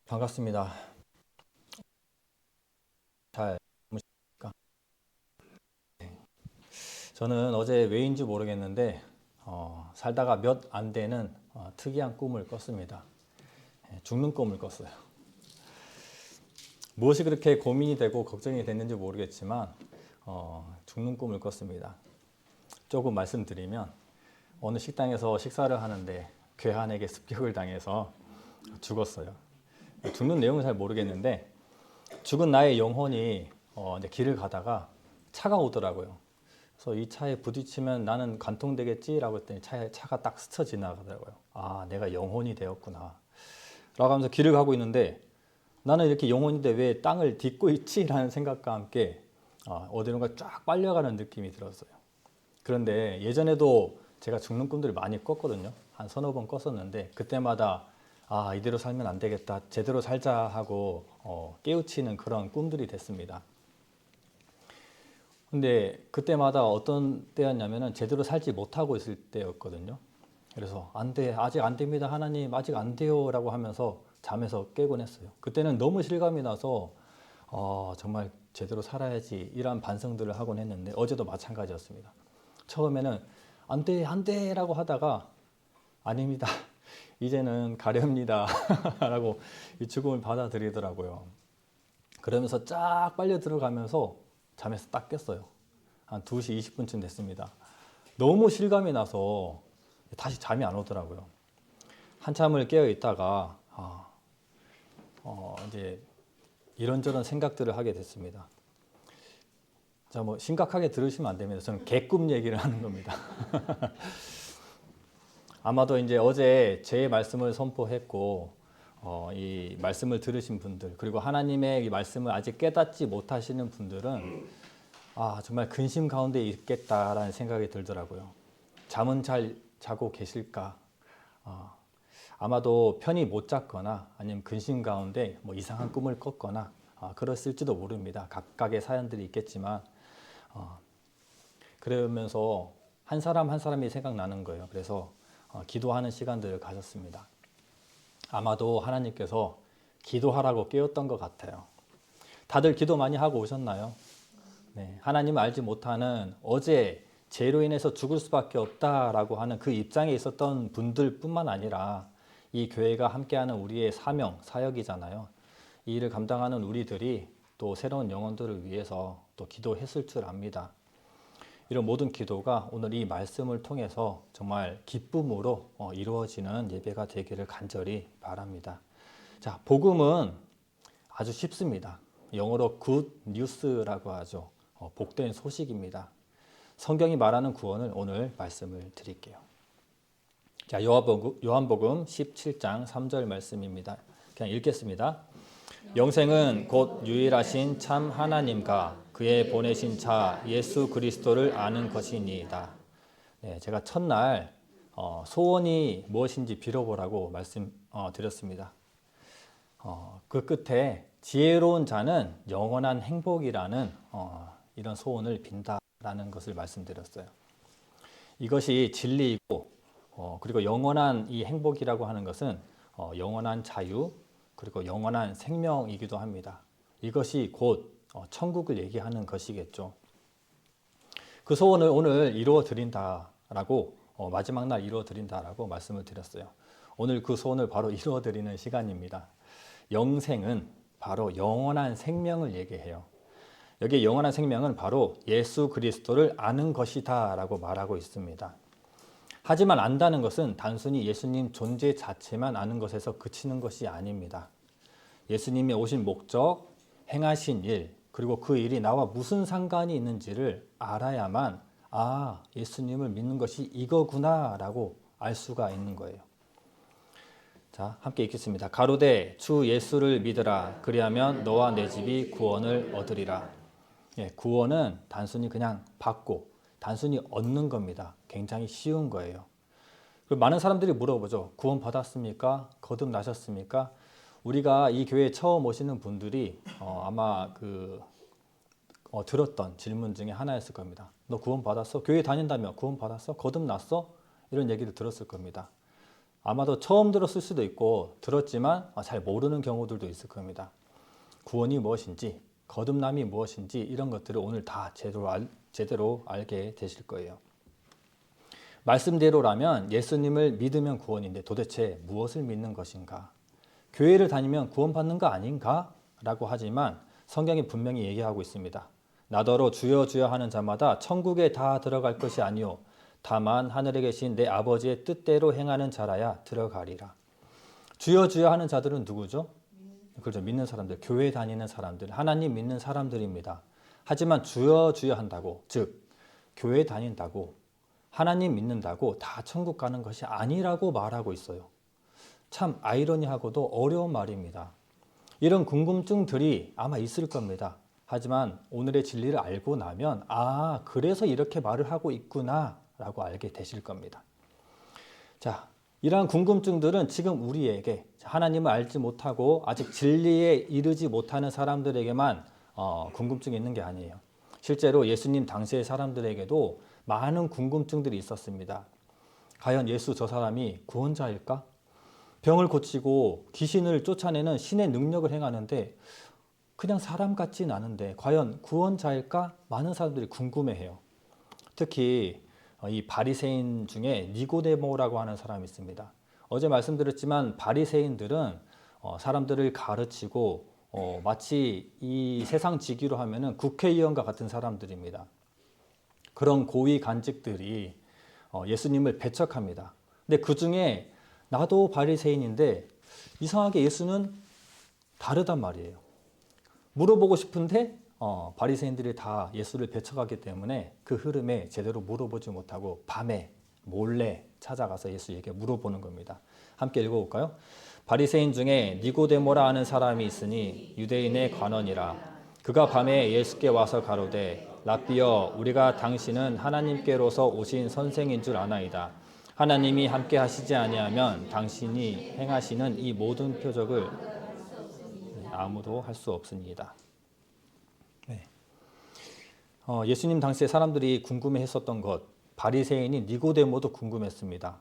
반갑습니다. 잘 주무십니까? 저는 어제 왜인지 모르겠는데 살다가 몇 안 되는 특이한 꿈을 꿨습니다. 죽는 꿈을 꿨어요. 무엇이 그렇게 고민이 되고 걱정이 됐는지 모르겠지만 죽는 꿈을 꿨습니다. 조금 말씀드리면 어느 식당에서 식사를 하는데 괴한에게 습격을 당해서 죽었어요. 죽는 내용은 잘 모르겠는데 죽은 나의 영혼이 이제 길을 가다가 차가 오더라고요. 그래서 이 차에 부딪히면 나는 관통되겠지라고 했더니 차가 딱 스쳐 지나가더라고요. 아, 내가 영혼이 되었구나. 라고 하면서 길을 가고 있는데 나는 이렇게 영혼인데 왜 땅을 딛고 있지? 라는 생각과 함께 어디론가 쫙 빨려가는 느낌이 들었어요. 그런데 예전에도 제가 죽는 꿈들을 많이 꿨거든요. 한 서너 번 꿨었는데 그때마다 이대로 살면 안 되겠다. 제대로 살자 하고 깨우치는 그런 꿈들이 됐습니다. 근데 그때마다 어떤 때였냐면은 제대로 살지 못하고 있을 때였거든요. 그래서 안 돼, 아직 안 됩니다. 하나님, 아직 안 돼요. 라고 하면서 잠에서 깨곤 했어요. 그때는 너무 실감이 나서 정말 제대로 살아야지 이런 반성들을 하곤 했는데 어제도 마찬가지였습니다. 처음에는 안 돼, 안 돼. 라고 하다가 아닙니다. 이제는 가렵니다. 라고 이 죽음을 받아들이더라고요. 그러면서 쫙 빨려 들어가면서 잠에서 딱 깼어요. 한 2시 20분쯤 됐습니다. 너무 실감이 나서 다시 잠이 안 오더라고요. 한참을 깨어 있다가 이제 이런저런 생각들을 하게 됐습니다. 자, 뭐 심각하게 들으시면 안 됩니다. 저는 개꿈 얘기를 하는 겁니다. 아마도 이제 어제 제 말씀을 선포했고 이 말씀을 들으신 분들 그리고 하나님의 이 말씀을 아직 깨닫지 못하시는 분들은 정말 근심 가운데 있겠다라는 생각이 들더라고요. 잠은 잘 자고 계실까? 아마도 편히 못 잤거나 아니면 근심 가운데 뭐 이상한 꿈을 꿨거나 그랬을지도 모릅니다. 각각의 사연들이 있겠지만 그러면서 한 사람 한 사람이 생각나는 거예요. 그래서 기도하는 시간들을 가졌습니다. 아마도 하나님께서 기도하라고 깨웠던 것 같아요. 다들 기도 많이 하고 오셨나요? 네, 하나님을 알지 못하는 어제 죄로 인해서 죽을 수밖에 없다라고 하는 그 입장에 있었던 분들뿐만 아니라 이 교회가 함께하는 우리의 사명, 사역이잖아요. 이 일을 감당하는 우리들이 또 새로운 영혼들을 위해서 또 기도했을 줄 압니다. 이런 모든 기도가 오늘 이 말씀을 통해서 정말 기쁨으로 이루어지는 예배가 되기를 간절히 바랍니다. 자, 복음은 아주 쉽습니다. 영어로 good news라고 하죠. 복된 소식입니다. 성경이 말하는 구원을 오늘 말씀을 드릴게요. 자, 요한복음 17장 3절 말씀입니다. 그냥 읽겠습니다. 영생은 곧 유일하신 참 하나님과 그의 보내신 자 예수 그리스도를 아는 것이니이다. 네, 제가 첫날 소원이 무엇인지 빌어보라고 말씀드렸습니다. 그 끝에 지혜로운 자는 영원한 행복이라는 이런 소원을 빈다라는 것을 말씀드렸어요. 이것이 진리이고 그리고 영원한 이 행복이라고 하는 것은 영원한 자유 그리고 영원한 생명이기도 합니다. 이것이 곧 천국을 얘기하는 것이겠죠. 그 소원을 오늘 이루어 드린다라고 마지막 날 이루어 드린다라고 말씀을 드렸어요. 오늘 그 소원을 바로 이루어 드리는 시간입니다. 영생은 바로 영원한 생명을 얘기해요. 여기 영원한 생명은 바로 예수 그리스도를 아는 것이다 라고 말하고 있습니다. 하지만 안다는 것은 단순히 예수님 존재 자체만 아는 것에서 그치는 것이 아닙니다. 예수님이 오신 목적, 행하신 일, 그리고 그 일이 나와 무슨 상관이 있는지를 알아야만 예수님을 믿는 것이 이거구나 라고 알 수가 있는 거예요. 자, 함께 읽겠습니다. 가로되 주 예수를 믿으라. 그리하면 너와 내 집이 구원을 얻으리라. 구원은 단순히 그냥 받고 단순히 얻는 겁니다. 굉장히 쉬운 거예요. 많은 사람들이 물어보죠. 구원 받았습니까? 거듭나셨습니까? 우리가 이 교회에 처음 오시는 분들이 아마 들었던 질문 중에 하나였을 겁니다. 너 구원 받았어? 교회 다닌다며 구원 받았어? 거듭났어? 이런 얘기를 들었을 겁니다. 아마도 처음 들었을 수도 있고 들었지만 잘 모르는 경우들도 있을 겁니다. 구원이 무엇인지, 거듭남이 무엇인지 이런 것들을 오늘 다 제대로 알게 되실 거예요. 말씀대로라면 예수님을 믿으면 구원인데 도대체 무엇을 믿는 것인가? 교회를 다니면 구원받는 거 아닌가? 라고 하지만 성경이 분명히 얘기하고 있습니다. 나더러 주여 주여 하는 자마다 천국에 다 들어갈 것이 아니요 다만 하늘에 계신 내 아버지의 뜻대로 행하는 자라야 들어가리라. 주여 주여 하는 자들은 누구죠? 그렇죠. 믿는 사람들, 교회 다니는 사람들, 하나님 믿는 사람들입니다. 하지만 주여 주여 한다고, 즉 교회 다닌다고, 하나님 믿는다고 다 천국 가는 것이 아니라고 말하고 있어요. 참 아이러니하고도 어려운 말입니다. 이런 궁금증들이 아마 있을 겁니다. 하지만 오늘의 진리를 알고 나면 그래서 이렇게 말을 하고 있구나 라고 알게 되실 겁니다. 자, 이러한 궁금증들은 지금 우리에게 하나님을 알지 못하고 아직 진리에 이르지 못하는 사람들에게만 궁금증이 있는 게 아니에요. 실제로 예수님 당시의 사람들에게도 많은 궁금증들이 있었습니다. 과연 예수 저 사람이 구원자일까? 병을 고치고 귀신을 쫓아내는 신의 능력을 행하는데 그냥 사람 같진 않은데 과연 구원자일까? 많은 사람들이 궁금해해요. 특히 이 바리새인 중에 니고데모라고 하는 사람이 있습니다. 어제 말씀드렸지만 바리새인들은 사람들을 가르치고 마치 이 세상 지기로 하면은 국회의원과 같은 사람들입니다. 그런 고위 관직들이 예수님을 배척합니다. 근데 그 중에 나도 바리새인인데 이상하게 예수는 다르단 말이에요. 물어보고 싶은데 바리새인들이 다 예수를 배척하기 때문에 그 흐름에 제대로 물어보지 못하고 밤에 몰래 찾아가서 예수에게 물어보는 겁니다. 함께 읽어볼까요? 바리새인 중에 니고데모라 하는 사람이 있으니 유대인의 관원이라. 그가 밤에 예수께 와서 가로되 라삐여 우리가 당신은 하나님께로서 오신 선생인 줄 아나이다. 하나님이 함께 하시지 아니하면 당신이 행하시는 이 모든 표적을 아무도 할 수 없으니이다. 네. 예수님 당시에 사람들이 궁금해했었던 것, 바리새인인 니고데모도 궁금했습니다.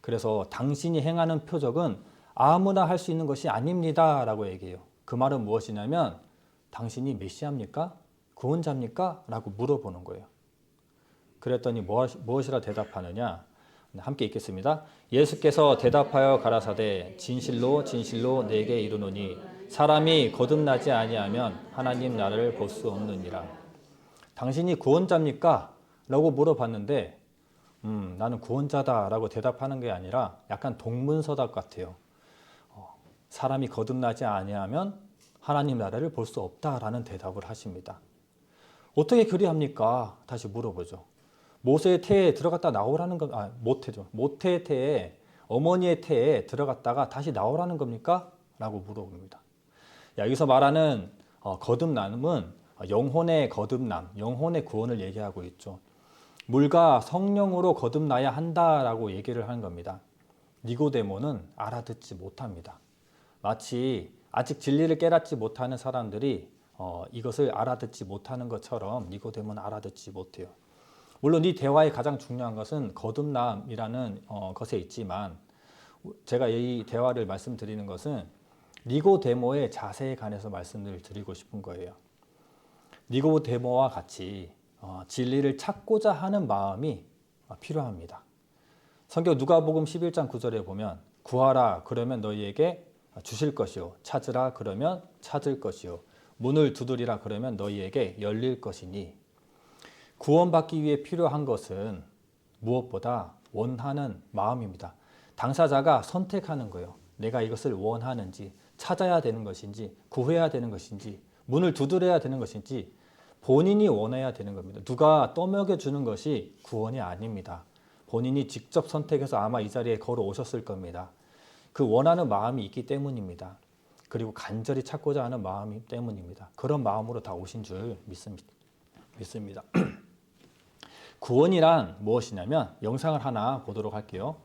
그래서 당신이 행하는 표적은 아무나 할 수 있는 것이 아닙니다 라고 얘기해요. 그 말은 무엇이냐면 당신이 메시아입니까? 구원자입니까? 라고 물어보는 거예요. 그랬더니 무엇이라 대답하느냐? 함께 읽겠습니다. 예수께서 대답하여 가라사대 진실로 진실로 내게 이르노니 사람이 거듭나지 아니하면 하나님 나라를 볼 수 없느니라. 당신이 구원자입니까? 라고 물어봤는데 나는 구원자다 라고 대답하는 게 아니라 약간 동문서답 같아요. 사람이 거듭나지 아니하면 하나님 나라를 볼 수 없다라는 대답을 하십니다. 어떻게 그리합니까? 다시 물어보죠. 모세의 태에 들어갔다 나오라는 건 모태의 태에 어머니의 태에 들어갔다가 다시 나오라는 겁니까? 라고 물어봅니다. 여기서 말하는 거듭남은 영혼의 거듭남, 영혼의 구원을 얘기하고 있죠. 물과 성령으로 거듭나야 한다라고 얘기를 하는 겁니다. 니고데모는 알아듣지 못합니다. 마치 아직 진리를 깨닫지 못하는 사람들이 이것을 알아듣지 못하는 것처럼 니고데모는 알아듣지 못해요. 물론 이 대화의 가장 중요한 것은 거듭남이라는 것에 있지만 제가 이 대화를 말씀드리는 것은 니고데모의 자세에 관해서 말씀을 드리고 싶은 거예요. 니고데모와 같이 진리를 찾고자 하는 마음이 필요합니다. 성경 누가복음 11장 9절에 보면 구하라 그러면 너희에게 주실 것이요 찾으라 그러면 찾을 것이요 문을 두드리라 그러면 너희에게 열릴 것이니 구원받기 위해 필요한 것은 무엇보다 원하는 마음입니다. 당사자가 선택하는 거예요. 내가 이것을 원하는지 찾아야 되는 것인지 구해야 되는 것인지 문을 두드려야 되는 것인지 본인이 원해야 되는 겁니다. 누가 떠먹여 주는 것이 구원이 아닙니다. 본인이 직접 선택해서 아마 이 자리에 걸어오셨을 겁니다. 그 원하는 마음이 있기 때문입니다. 그리고 간절히 찾고자 하는 마음이 때문입니다. 그런 마음으로 다 오신 줄 믿습니다. 구원이란 무엇이냐면 영상을 하나 보도록 할게요.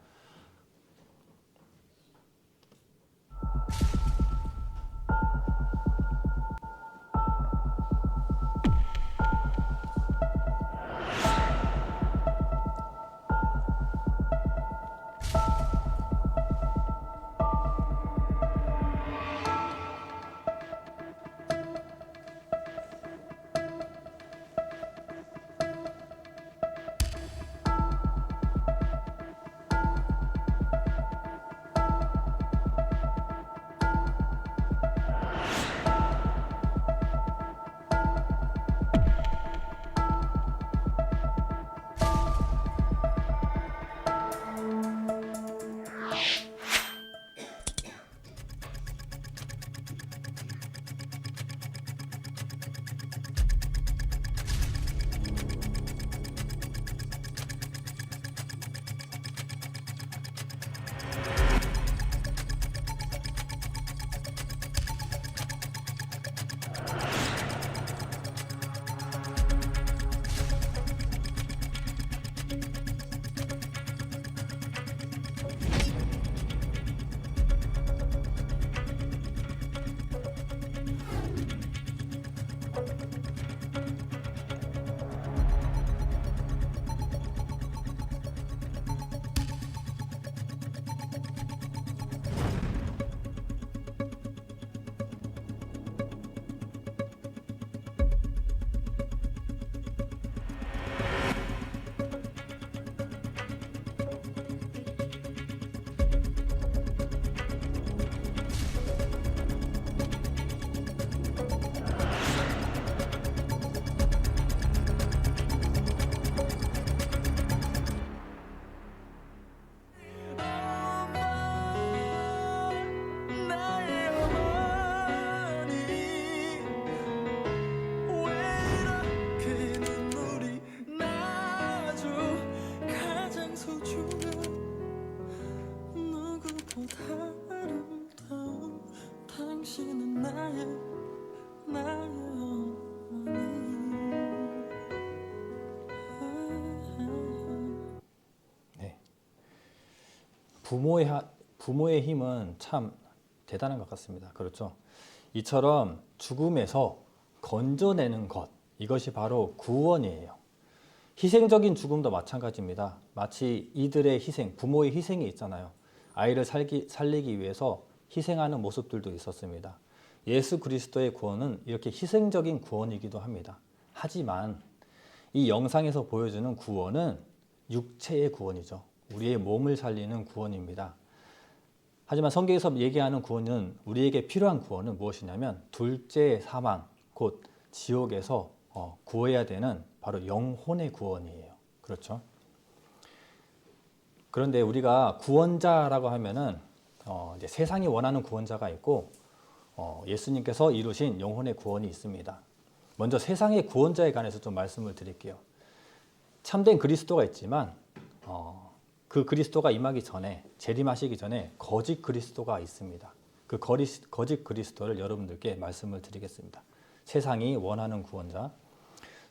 당신은 나의 네. 부모의 힘은 참 대단한 것 같습니다. 그렇죠? 이처럼 죽음에서 건져내는 것, 이것이 바로 구원이에요. 희생적인 죽음도 마찬가지입니다. 마치 이들의 희생, 부모의 희생이 있잖아요. 아이를 살리기 위해서 희생하는 모습들도 있었습니다. 예수 그리스도의 구원은 이렇게 희생적인 구원이기도 합니다. 하지만 이 영상에서 보여주는 구원은 육체의 구원이죠. 우리의 몸을 살리는 구원입니다. 하지만 성경에서 얘기하는 구원은, 우리에게 필요한 구원은 무엇이냐면 둘째 사망, 곧 지옥에서 구해야 되는 바로 영혼의 구원이에요. 그렇죠? 그런데 우리가 구원자라고 하면은 이제 세상이 원하는 구원자가 있고 예수님께서 이루신 영혼의 구원이 있습니다. 먼저 세상의 구원자에 관해서 좀 말씀을 드릴게요. 참된 그리스도가 있지만 그 그리스도가 임하기 전에, 재림하시기 전에 거짓 그리스도가 있습니다. 그 거짓 그리스도를 여러분들께 말씀을 드리겠습니다. 세상이 원하는 구원자.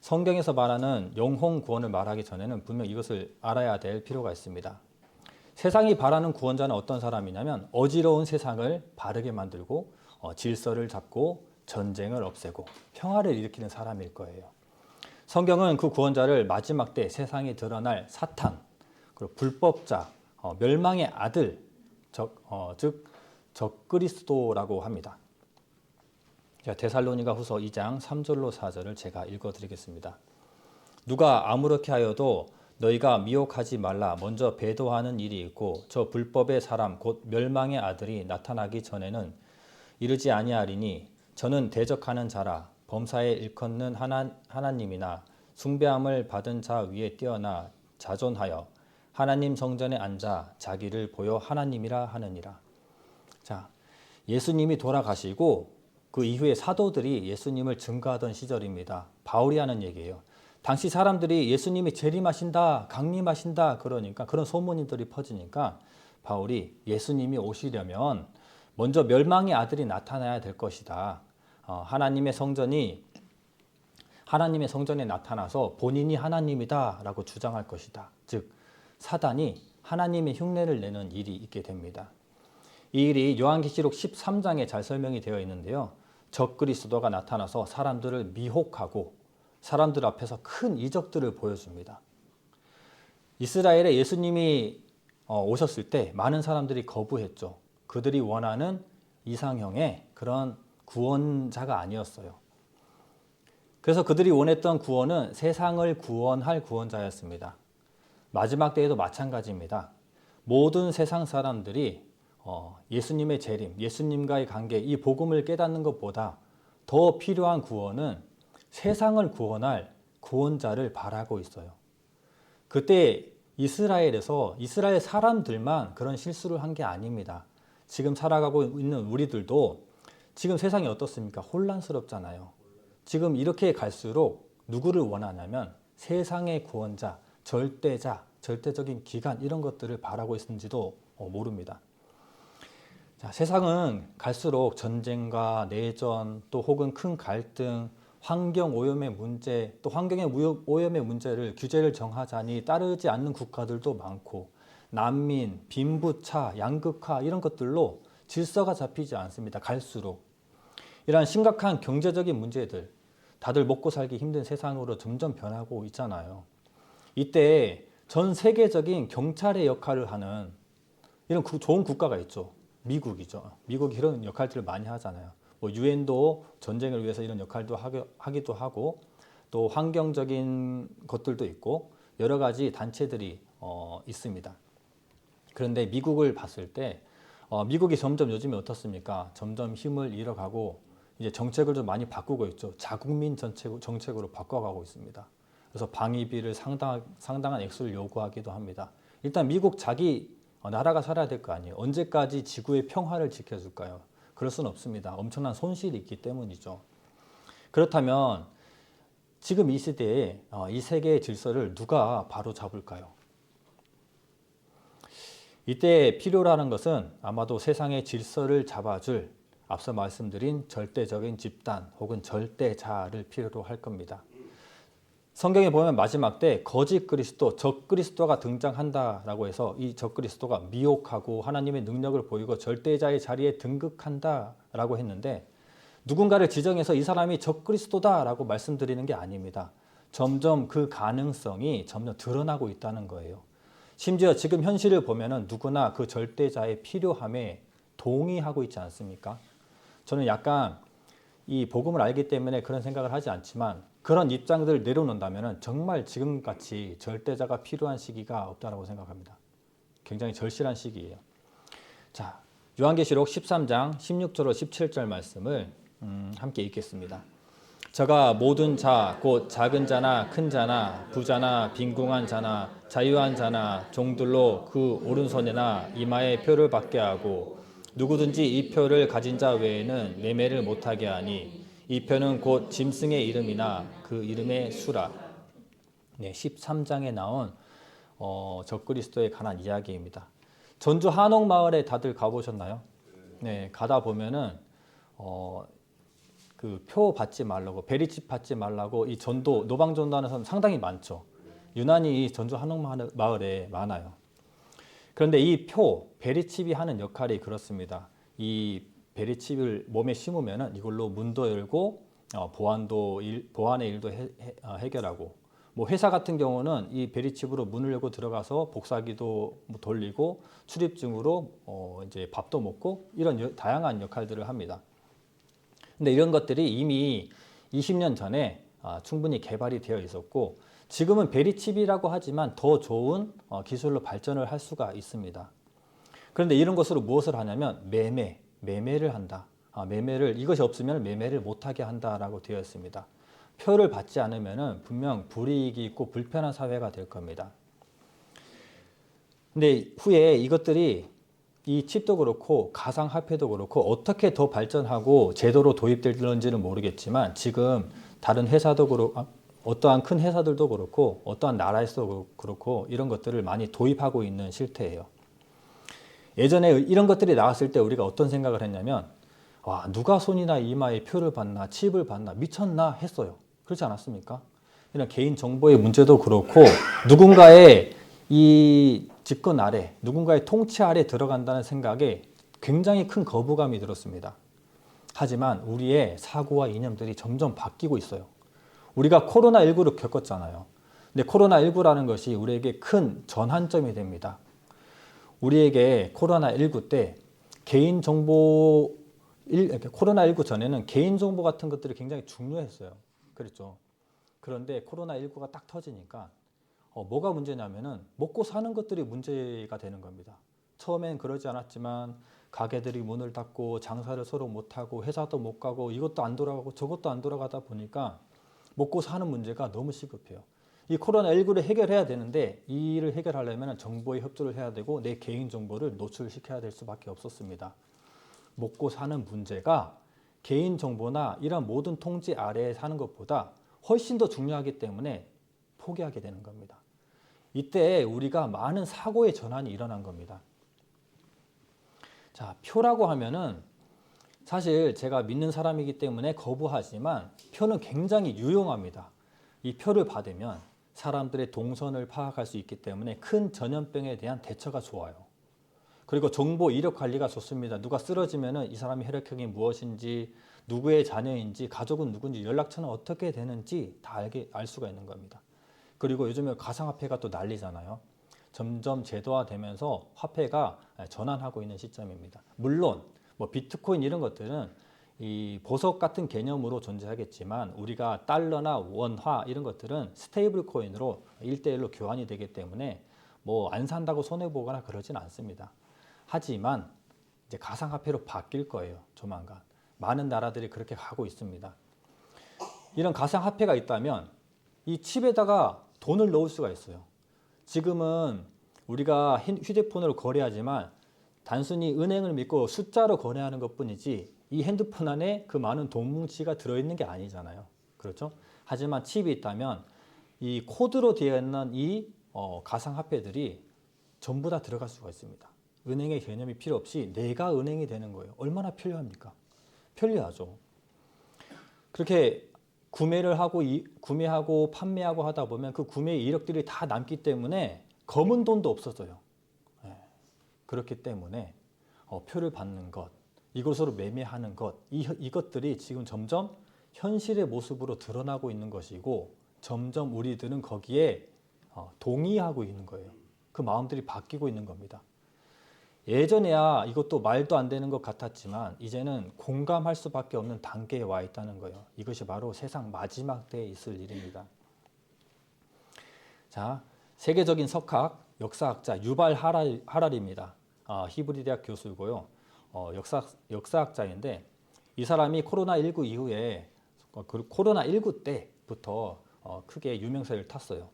성경에서 말하는 영혼 구원을 말하기 전에는 분명 이것을 알아야 될 필요가 있습니다. 세상이 바라는 구원자는 어떤 사람이냐면 어지러운 세상을 바르게 만들고 질서를 잡고 전쟁을 없애고 평화를 일으키는 사람일 거예요. 성경은 그 구원자를 마지막 때 세상에 드러날 사탄, 그리고 불법자, 멸망의 아들, 즉 적그리스도라고 합니다. 데살로니가 후서 2장 3절로 4절을 제가 읽어드리겠습니다. 누가 아무렇게 하여도 너희가 미혹하지 말라. 먼저 배도하는 일이 있고 저 불법의 사람 곧 멸망의 아들이 나타나기 전에는 이르지 아니하리니 저는 대적하는 자라. 범사에 일컫는 하나님이나 숭배함을 받은 자 위에 뛰어나 자존하여 하나님 성전에 앉아 자기를 보여 하나님이라 하느니라. 자, 예수님이 돌아가시고 그 이후에 사도들이 예수님을 증거하던 시절입니다. 바울이 하는 얘기예요. 당시 사람들이 예수님이 재림하신다, 강림하신다 그러니까, 그런 소문들이 퍼지니까 바울이 예수님이 오시려면 먼저 멸망의 아들이 나타나야 될 것이다. 하나님의 성전에 나타나서 본인이 하나님이다 라고 주장할 것이다. 즉 사단이 하나님의 흉내를 내는 일이 있게 됩니다. 이 일이 요한계시록 13장에 잘 설명이 되어 있는데요. 적그리스도가 나타나서 사람들을 미혹하고 사람들 앞에서 큰 이적들을 보여줍니다. 이스라엘에 예수님이 오셨을 때 많은 사람들이 거부했죠. 그들이 원하는 이상형의 그런 구원자가 아니었어요. 그래서 그들이 원했던 구원은 세상을 구원할 구원자였습니다. 마지막 때에도 마찬가지입니다. 모든 세상 사람들이 예수님의 재림, 예수님과의 관계, 이 복음을 깨닫는 것보다 더 필요한 구원은 세상을 구원할 구원자를 바라고 있어요. 그때 이스라엘 사람들만 그런 실수를 한 게 아닙니다. 지금 살아가고 있는 우리들도 지금 세상이 어떻습니까? 혼란스럽잖아요. 지금 이렇게 갈수록 누구를 원하냐면 세상의 구원자, 절대자, 절대적인 기간 이런 것들을 바라고 있는지도 모릅니다. 자, 세상은 갈수록 전쟁과 내전 또 혹은 큰 갈등, 환경 오염의 문제, 또 환경의 오염의 문제를 규제를 정하자니 따르지 않는 국가들도 많고 난민, 빈부차, 양극화 이런 것들로 질서가 잡히지 않습니다. 갈수록 이러한 심각한 경제적인 문제들, 다들 먹고 살기 힘든 세상으로 점점 변하고 있잖아요. 이때 전 세계적인 경찰의 역할을 하는 이런 좋은 국가가 있죠. 미국이죠. 미국이 이런 역할들을 많이 하잖아요. 유엔도 전쟁을 위해서 이런 역할도 하기도 하고 또 환경적인 것들도 있고 여러 가지 단체들이 있습니다. 그런데 미국을 봤을 때 미국이 점점 요즘에 어떻습니까? 점점 힘을 잃어가고 이제 정책을 좀 많이 바꾸고 있죠. 자국민 정책으로 바꿔가고 있습니다. 그래서 방위비를 상당한 액수를 요구하기도 합니다. 일단 미국 자기 나라가 살아야 될 거 아니에요. 언제까지 지구의 평화를 지켜줄까요? 그럴 수는 없습니다. 엄청난 손실이 있기 때문이죠. 그렇다면 지금 이 시대에 이 세계의 질서를 누가 바로 잡을까요? 이때 필요로 하는 것은 아마도 세상의 질서를 잡아줄 앞서 말씀드린 절대적인 집단 혹은 절대자를 필요로 할 겁니다. 성경에 보면 마지막 때 거짓 그리스도, 적 그리스도가 등장한다라고 해서 이 적 그리스도가 미혹하고 하나님의 능력을 보이고 절대자의 자리에 등극한다라고 했는데 누군가를 지정해서 이 사람이 적 그리스도다라고 말씀드리는 게 아닙니다. 점점 그 가능성이 점점 드러나고 있다는 거예요. 심지어 지금 현실을 보면은 누구나 그 절대자의 필요함에 동의하고 있지 않습니까? 저는 약간 이 복음을 알기 때문에 그런 생각을 하지 않지만 그런 입장들을 내려놓는다면 정말 지금같이 절대자가 필요한 시기가 없다고 생각합니다. 굉장히 절실한 시기예요. 자, 요한계시록 13장 16절로 17절 말씀을 함께 읽겠습니다. 저가 모든 자, 곧 작은 자나 큰 자나 부자나 빈궁한 자나 자유한 자나 종들로 그 오른손이나 이마에 표를 받게 하고 누구든지 이 표를 가진 자 외에는 매매를 못하게 하니 이 표는 곧 짐승의 이름이나 그 이름의 수라. 네, 13장에 나온 적그리스도에 관한 이야기입니다. 전주 한옥마을에 다들 가보셨나요? 네, 가다 보면은 그 표 받지 말라고, 베리칩 받지 말라고 이 전도 노방 전도하는 사람 상당히 많죠. 유난히 이 전주 한옥마을에 많아요. 그런데 이 표 베리칩이 하는 역할이 그렇습니다. 이 베리칩을 몸에 심으면은 이걸로 문도 열고 보안의 일도 해결하고, 뭐 회사 같은 경우는 이 베리칩으로 문을 열고 들어가서 복사기도 돌리고 출입증으로 이제 밥도 먹고 이런 다양한 역할들을 합니다. 근데 이런 것들이 이미 20년 전에 충분히 개발이 되어 있었고 지금은 베리칩이라고 하지만 더 좋은 기술로 발전을 할 수가 있습니다. 그런데 이런 것으로 무엇을 하냐면 매매를 한다. 매매를 이것이 없으면 매매를 못하게 한다라고 되어 있습니다. 표를 받지 않으면 분명 불이익이 있고 불편한 사회가 될 겁니다. 근데 후에 이것들이 이 칩도 그렇고 가상화폐도 그렇고 어떻게 더 발전하고 제도로 도입될지는 모르겠지만 지금 다른 회사도 그렇고 어떠한 큰 회사들도 그렇고 어떠한 나라에서도 그렇고 이런 것들을 많이 도입하고 있는 실태예요. 예전에 이런 것들이 나왔을 때 우리가 어떤 생각을 했냐면 와, 누가 손이나 이마에 표를 받나 칩을 받나 미쳤나 했어요. 그렇지 않았습니까? 이런 개인 정보의 문제도 그렇고 누군가의 이 집권 아래, 누군가의 통치 아래 들어간다는 생각에 굉장히 큰 거부감이 들었습니다. 하지만 우리의 사고와 이념들이 점점 바뀌고 있어요. 우리가 코로나19를 겪었잖아요. 근데 코로나19라는 것이 우리에게 큰 전환점이 됩니다. 우리에게 코로나19 때 코로나19 전에는 개인정보 같은 것들이 굉장히 중요했어요. 그렇죠. 그런데 코로나19가 딱 터지니까 뭐가 문제냐면은 먹고 사는 것들이 문제가 되는 겁니다. 처음엔 그러지 않았지만 가게들이 문을 닫고 장사를 서로 못하고 회사도 못 가고 이것도 안 돌아가고 저것도 안 돌아가다 보니까 먹고 사는 문제가 너무 시급해요. 이 코로나19를 해결해야 되는데 이 일을 해결하려면 정보에 협조를 해야 되고 내 개인정보를 노출시켜야 될 수밖에 없었습니다. 먹고 사는 문제가 개인정보나 이런 모든 통제 아래에 사는 것보다 훨씬 더 중요하기 때문에 포기하게 되는 겁니다. 이때 우리가 많은 사고의 전환이 일어난 겁니다. 자, 표라고 하면은 사실 제가 믿는 사람이기 때문에 거부하지만 표는 굉장히 유용합니다. 이 표를 받으면 사람들의 동선을 파악할 수 있기 때문에 큰 전염병에 대한 대처가 좋아요. 그리고 정보 이력 관리가 좋습니다. 누가 쓰러지면은 이 사람의 혈액형이 무엇인지, 누구의 자녀인지, 가족은 누군지, 연락처는 어떻게 되는지 다 알 수가 있는 겁니다. 그리고 요즘에 가상화폐가 또 난리잖아요. 점점 제도화되면서 화폐가 전환하고 있는 시점입니다. 물론 뭐 비트코인 이런 것들은 이 보석 같은 개념으로 존재하겠지만 우리가 달러나 원화 이런 것들은 스테이블 코인으로 1대1로 교환이 되기 때문에 뭐 안 산다고 손해보거나 그러진 않습니다. 하지만 이제 가상화폐로 바뀔 거예요. 조만간. 많은 나라들이 그렇게 가고 있습니다. 이런 가상화폐가 있다면 이 칩에다가 돈을 넣을 수가 있어요. 지금은 우리가 휴대폰으로 거래하지만 단순히 은행을 믿고 숫자로 거래하는 것뿐이지 이 핸드폰 안에 그 많은 돈 뭉치가 들어있는 게 아니잖아요. 그렇죠? 하지만 칩이 있다면 이 코드로 되어 있는 이 가상화폐들이 전부 다 들어갈 수가 있습니다. 은행의 개념이 필요 없이 내가 은행이 되는 거예요. 얼마나 편리합니까? 편리하죠. 그렇게 구매하고 판매하고 하다 보면 그 구매 이력들이 다 남기 때문에 검은 돈도 없어져요. 예. 그렇기 때문에 표를 받는 것, 이것으로 매매하는 것, 이것들이 지금 점점 현실의 모습으로 드러나고 있는 것이고 점점 우리들은 거기에 동의하고 있는 거예요. 그 마음들이 바뀌고 있는 겁니다. 예전에야 이것도 말도 안 되는 것 같았지만 이제는 공감할 수밖에 없는 단계에 와 있다는 거예요. 이것이 바로 세상 마지막 때에 있을 일입니다. 자, 세계적인 석학, 역사학자 유발 하랄입니다. 히브리 대학 교수이고요. 역사학자인데 이 사람이 코로나19 이후에 코로나19 때부터 크게 유명세를 탔어요.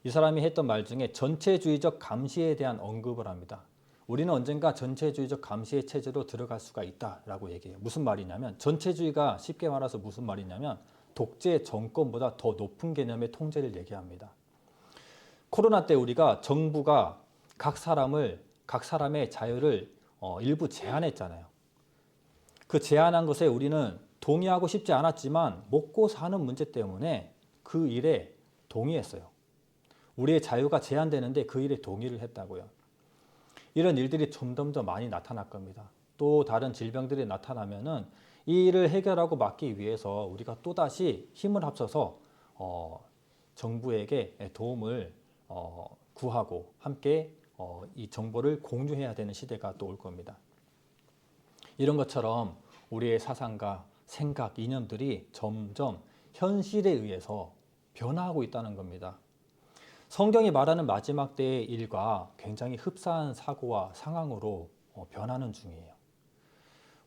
이 사람이 했던 말 중에 전체주의적 감시에 대한 언급을 합니다. 우리는 언젠가 전체주의적 감시의 체제로 들어갈 수가 있다라고 얘기해요. 무슨 말이냐면 전체주의가 쉽게 말해서 무슨 말이냐면 독재 정권보다 더 높은 개념의 통제를 얘기합니다. 코로나 때 우리가 정부가 각 사람의 자유를 일부 제한했잖아요. 그 제한한 것에 우리는 동의하고 싶지 않았지만 먹고 사는 문제 때문에 그 일에 동의했어요. 우리의 자유가 제한되는데 그 일에 동의를 했다고요. 이런 일들이 점점 더 많이 나타날 겁니다. 또 다른 질병들이 나타나면은 이 일을 해결하고 막기 위해서 우리가 또다시 힘을 합쳐서 정부에게 도움을 구하고 함께 이 정보를 공유해야 되는 시대가 또 올 겁니다. 이런 것처럼 우리의 사상과 생각, 이념들이 점점 현실에 의해서 변화하고 있다는 겁니다. 성경이 말하는 마지막 때의 일과 굉장히 흡사한 사고와 상황으로 변하는 중이에요.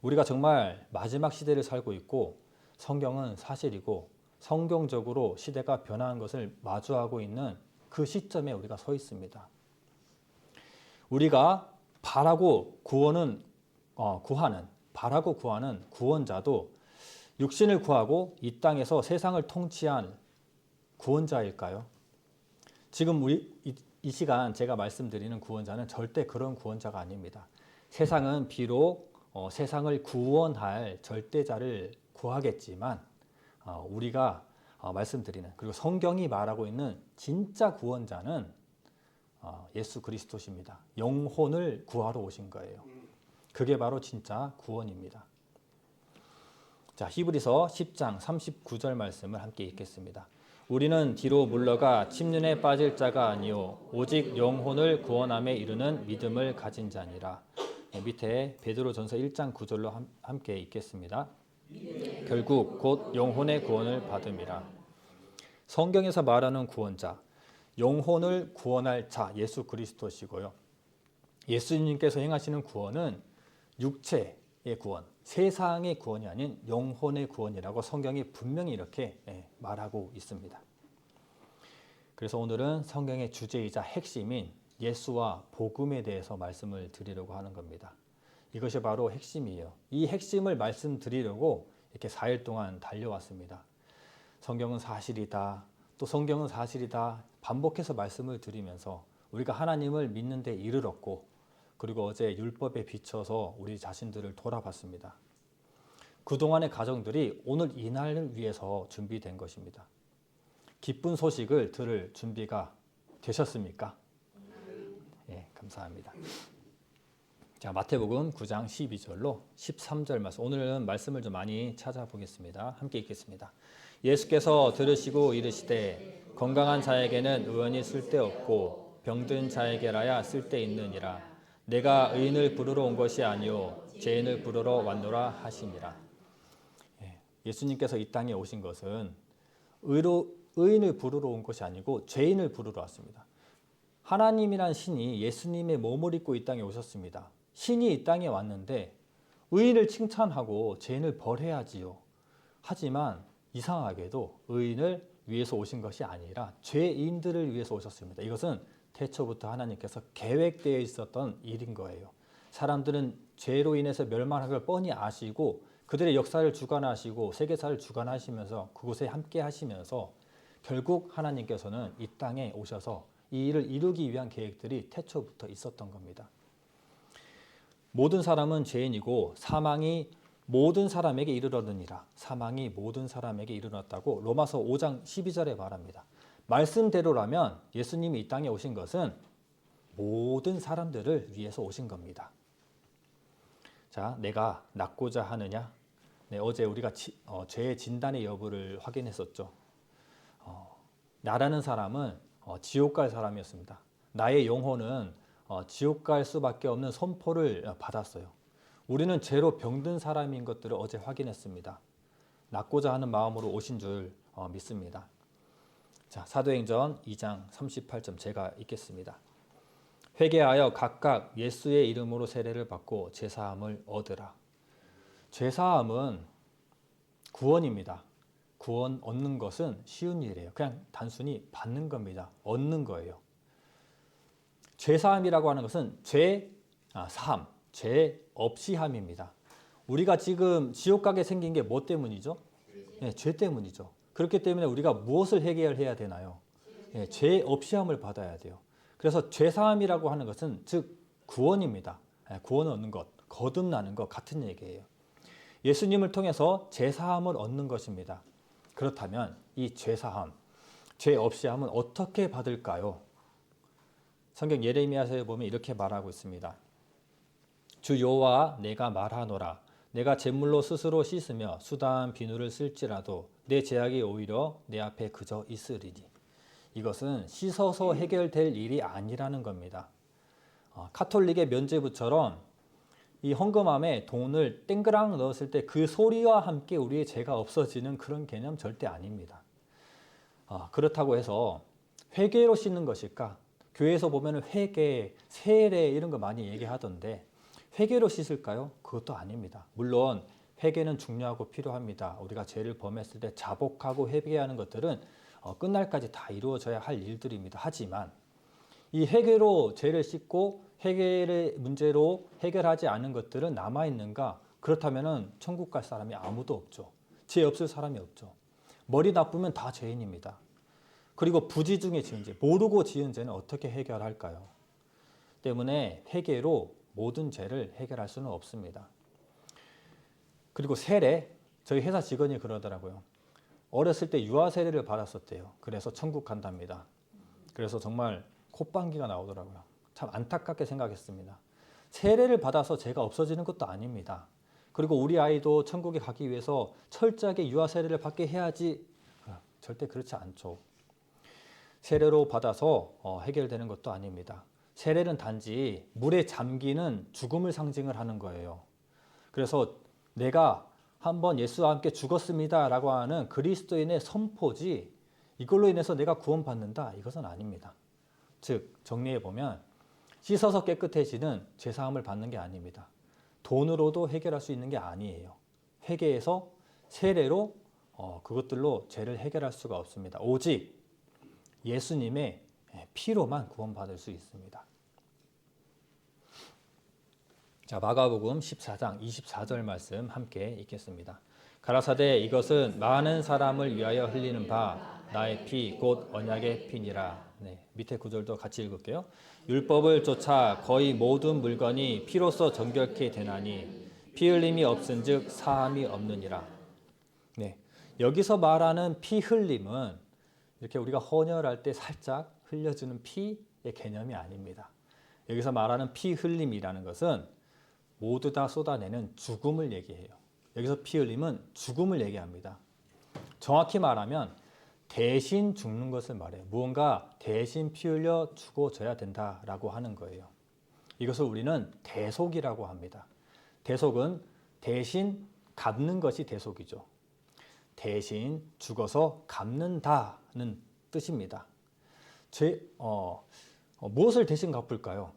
우리가 정말 마지막 시대를 살고 있고 성경은 사실이고 성경적으로 시대가 변하는 것을 마주하고 있는 그 시점에 우리가 서 있습니다. 우리가 바라고 구하는 구원자도 육신을 구하고 이 땅에서 세상을 통치한 구원자일까요? 지금 이 시간 제가 말씀드리는 구원자는 절대 그런 구원자가 아닙니다. 세상은 비록 세상을 구원할 절대자를 구하겠지만 우리가 말씀드리는 그리고 성경이 말하고 있는 진짜 구원자는 예수 그리스도십니다. 영혼을 구하러 오신 거예요. 그게 바로 진짜 구원입니다. 자, 히브리서 10장 39절 말씀을 함께 읽겠습니다. 우리는 뒤로 물러가 침륜에 빠질 자가 아니요 오직 영혼을 구원함에 이르는 믿음을 가진 자니라. 밑에 베드로전서 1장 9절로 함께 읽겠습니다. 결국 곧 영혼의 구원을 받음이라. 성경에서 말하는 구원자, 영혼을 구원할 자 예수 그리스도시고요. 예수님께서 행하시는 구원은 육체의 구원, 세상의 구원이 아닌 영혼의 구원이라고 성경이 분명히 이렇게 말하고 있습니다. 그래서 오늘은 성경의 주제이자 핵심인 예수와 복음에 대해서 말씀을 드리려고 하는 겁니다. 이것이 바로 핵심이에요. 이 핵심을 말씀드리려고 이렇게 4일 동안 달려왔습니다. 성경은 사실이다, 또 성경은 사실이다 반복해서 말씀을 드리면서 우리가 하나님을 믿는 데 이르렀고 그리고 어제 율법에 비춰서 우리 자신들을 돌아봤습니다. 그동안의 가정들이 오늘 이날을 위해서 준비된 것입니다. 기쁜 소식을 들을 준비가 되셨습니까? 예, 감사합니다. 자, 마태복음 9장 12절로 13절 말씀. 오늘은 말씀을 좀 많이 찾아보겠습니다. 함께 읽겠습니다. 예수께서 들으시고 이르시되 건강한 자에게는 의원이 쓸데없고 병든 자에게라야 쓸데있느니라. 내가 의인을 부르러 온 것이 아니요 죄인을 부르러 왔노라 하시니라. 예수님께서 이 땅에 오신 것은 의인을 부르러 온 것이 아니고 죄인을 부르러 왔습니다. 하나님이란 신이 예수님의 몸을 입고 이 땅에 오셨습니다. 신이 이 땅에 왔는데 의인을 칭찬하고 죄인을 벌해야지요. 하지만 이상하게도 의인을 위해서 오신 것이 아니라 죄인들을 위해서 오셨습니다. 이것은 태초부터 하나님께서 계획되어 있었던 일인 거예요. 사람들은 죄로 인해서 멸망할 걸 뻔히 아시고 그들의 역사를 주관하시고 세계사를 주관하시면서 그곳에 함께 하시면서 결국 하나님께서는 이 땅에 오셔서 이 일을 이루기 위한 계획들이 태초부터 있었던 겁니다. 모든 사람은 죄인이고 사망이 모든 사람에게 이르렀느니라. 사망이 모든 사람에게 이르렀다고 로마서 5장 12절에 말합니다. 말씀대로라면 예수님이 이 땅에 오신 것은 모든 사람들을 위해서 오신 겁니다. 자, 내가 낫고자 하느냐? 네, 어제 우리가 죄의 진단의 여부를 확인했었죠. 나라는 사람은 지옥 갈 사람이었습니다. 나의 영혼은 지옥 갈 수밖에 없는 선포를 받았어요. 우리는 죄로 병든 사람인 것들을 어제 확인했습니다. 낫고자 하는 마음으로 오신 줄 믿습니다. 자, 사도행전 2장 38점 제가 읽겠습니다. 회개하여 각각 예수의 이름으로 세례를 받고 제사함을 얻으라. 제사함은 구원입니다. 구원 얻는 것은 쉬운 일이에요. 그냥 단순히 받는 겁니다. 얻는 거예요. 죄사함이라고 하는 것은 사함, 죄 없이 함입니다. 우리가 지금 지옥 가게 생긴 게 뭐 때문이죠? 네, 죄 때문이죠. 그렇기 때문에 우리가 무엇을 해결해야 되나요? 네, 죄 없이 함을 받아야 돼요. 그래서 죄사함이라고 하는 것은 즉 구원입니다. 네, 구원을 얻는 것, 거듭나는 것 같은 얘기예요. 예수님을 통해서 죄사함을 얻는 것입니다. 그렇다면 이 죄사함, 죄 없이 함은 어떻게 받을까요? 성경 예레미야서에 보면 이렇게 말하고 있습니다. 주 여호와 내가 말하노라. 내가 제물로 스스로 씻으며 수다한 비누를 쓸지라도 내 죄악이 오히려 내 앞에 그저 있으리니. 이것은 씻어서 해결될 일이 아니라는 겁니다. 카톨릭의 면죄부처럼 이 헌금함에 돈을 땡그랑 넣었을 때 그 소리와 함께 우리의 죄가 없어지는 그런 개념 절대 아닙니다. 그렇다고 해서 회개로 씻는 것일까? 교회에서 보면 회개, 세례 이런 거 많이 얘기하던데 회개로 씻을까요? 그것도 아닙니다. 물론 회개는 중요하고 필요합니다. 우리가 죄를 범했을 때 자복하고 회개하는 것들은 끝날까지 다 이루어져야 할 일들입니다. 하지만 이 회개로 죄를 씻고 회개의 문제로 해결하지 않은 것들은 남아있는가? 그렇다면 천국 갈 사람이 아무도 없죠. 죄 없을 사람이 없죠. 머리 나쁘면 다 죄인입니다. 그리고 부지 중에 지은 죄, 모르고 지은 죄는 어떻게 해결할까요? 때문에 회개로 모든 죄를 해결할 수는 없습니다. 그리고 세례, 저희 회사 직원이 그러더라고요. 어렸을 때 유아 세례를 받았었대요. 그래서 천국 간답니다. 그래서 정말 콧방귀가 나오더라고요. 참 안타깝게 생각했습니다. 세례를 받아서 죄가 없어지는 것도 아닙니다. 그리고 우리 아이도 천국에 가기 위해서 철저하게 유아 세례를 받게 해야지, 절대 그렇지 않죠. 세례로 받아서 해결되는 것도 아닙니다. 세례는 단지 물에 잠기는 죽음을 상징을 하는 거예요. 그래서 내가 한번 예수와 함께 죽었습니다 라고 하는 그리스도인의 선포지 이걸로 인해서 내가 구원받는다 이것은 아닙니다. 즉 정리해 보면 씻어서 깨끗해지는 죄사함을 받는 게 아닙니다. 돈으로도 해결할 수 있는 게 아니에요. 회개해서 세례로 그것들로 죄를 해결할 수가 없습니다. 오직 예수님의 피로만 구원받을 수 있습니다. 자, 마가복음 14장 24절 말씀 함께 읽겠습니다. 가라사대 이것은 많은 사람을 위하여 흘리는 바 나의 피 곧 언약의 피니라. 네, 밑에 구절도 같이 읽을게요. 율법을 쫓아 거의 모든 물건이 피로써 정결케 되나니 피 흘림이 없은즉 사함이 없느니라. 네, 여기서 말하는 피 흘림은 이렇게 우리가 헌혈할 때 살짝 흘려주는 피의 개념이 아닙니다. 여기서 말하는 피 흘림이라는 것은 모두 다 쏟아내는 죽음을 얘기해요. 여기서 피 흘림은 죽음을 얘기합니다. 정확히 말하면 대신 죽는 것을 말해요. 무언가 대신 피 흘려 죽어져야 된다라고 하는 거예요. 이것을 우리는 대속이라고 합니다. 대속은 대신 갚는 것이 대속이죠. 대신 죽어서 갚는다는 뜻입니다. 무엇을 대신 갚을까요?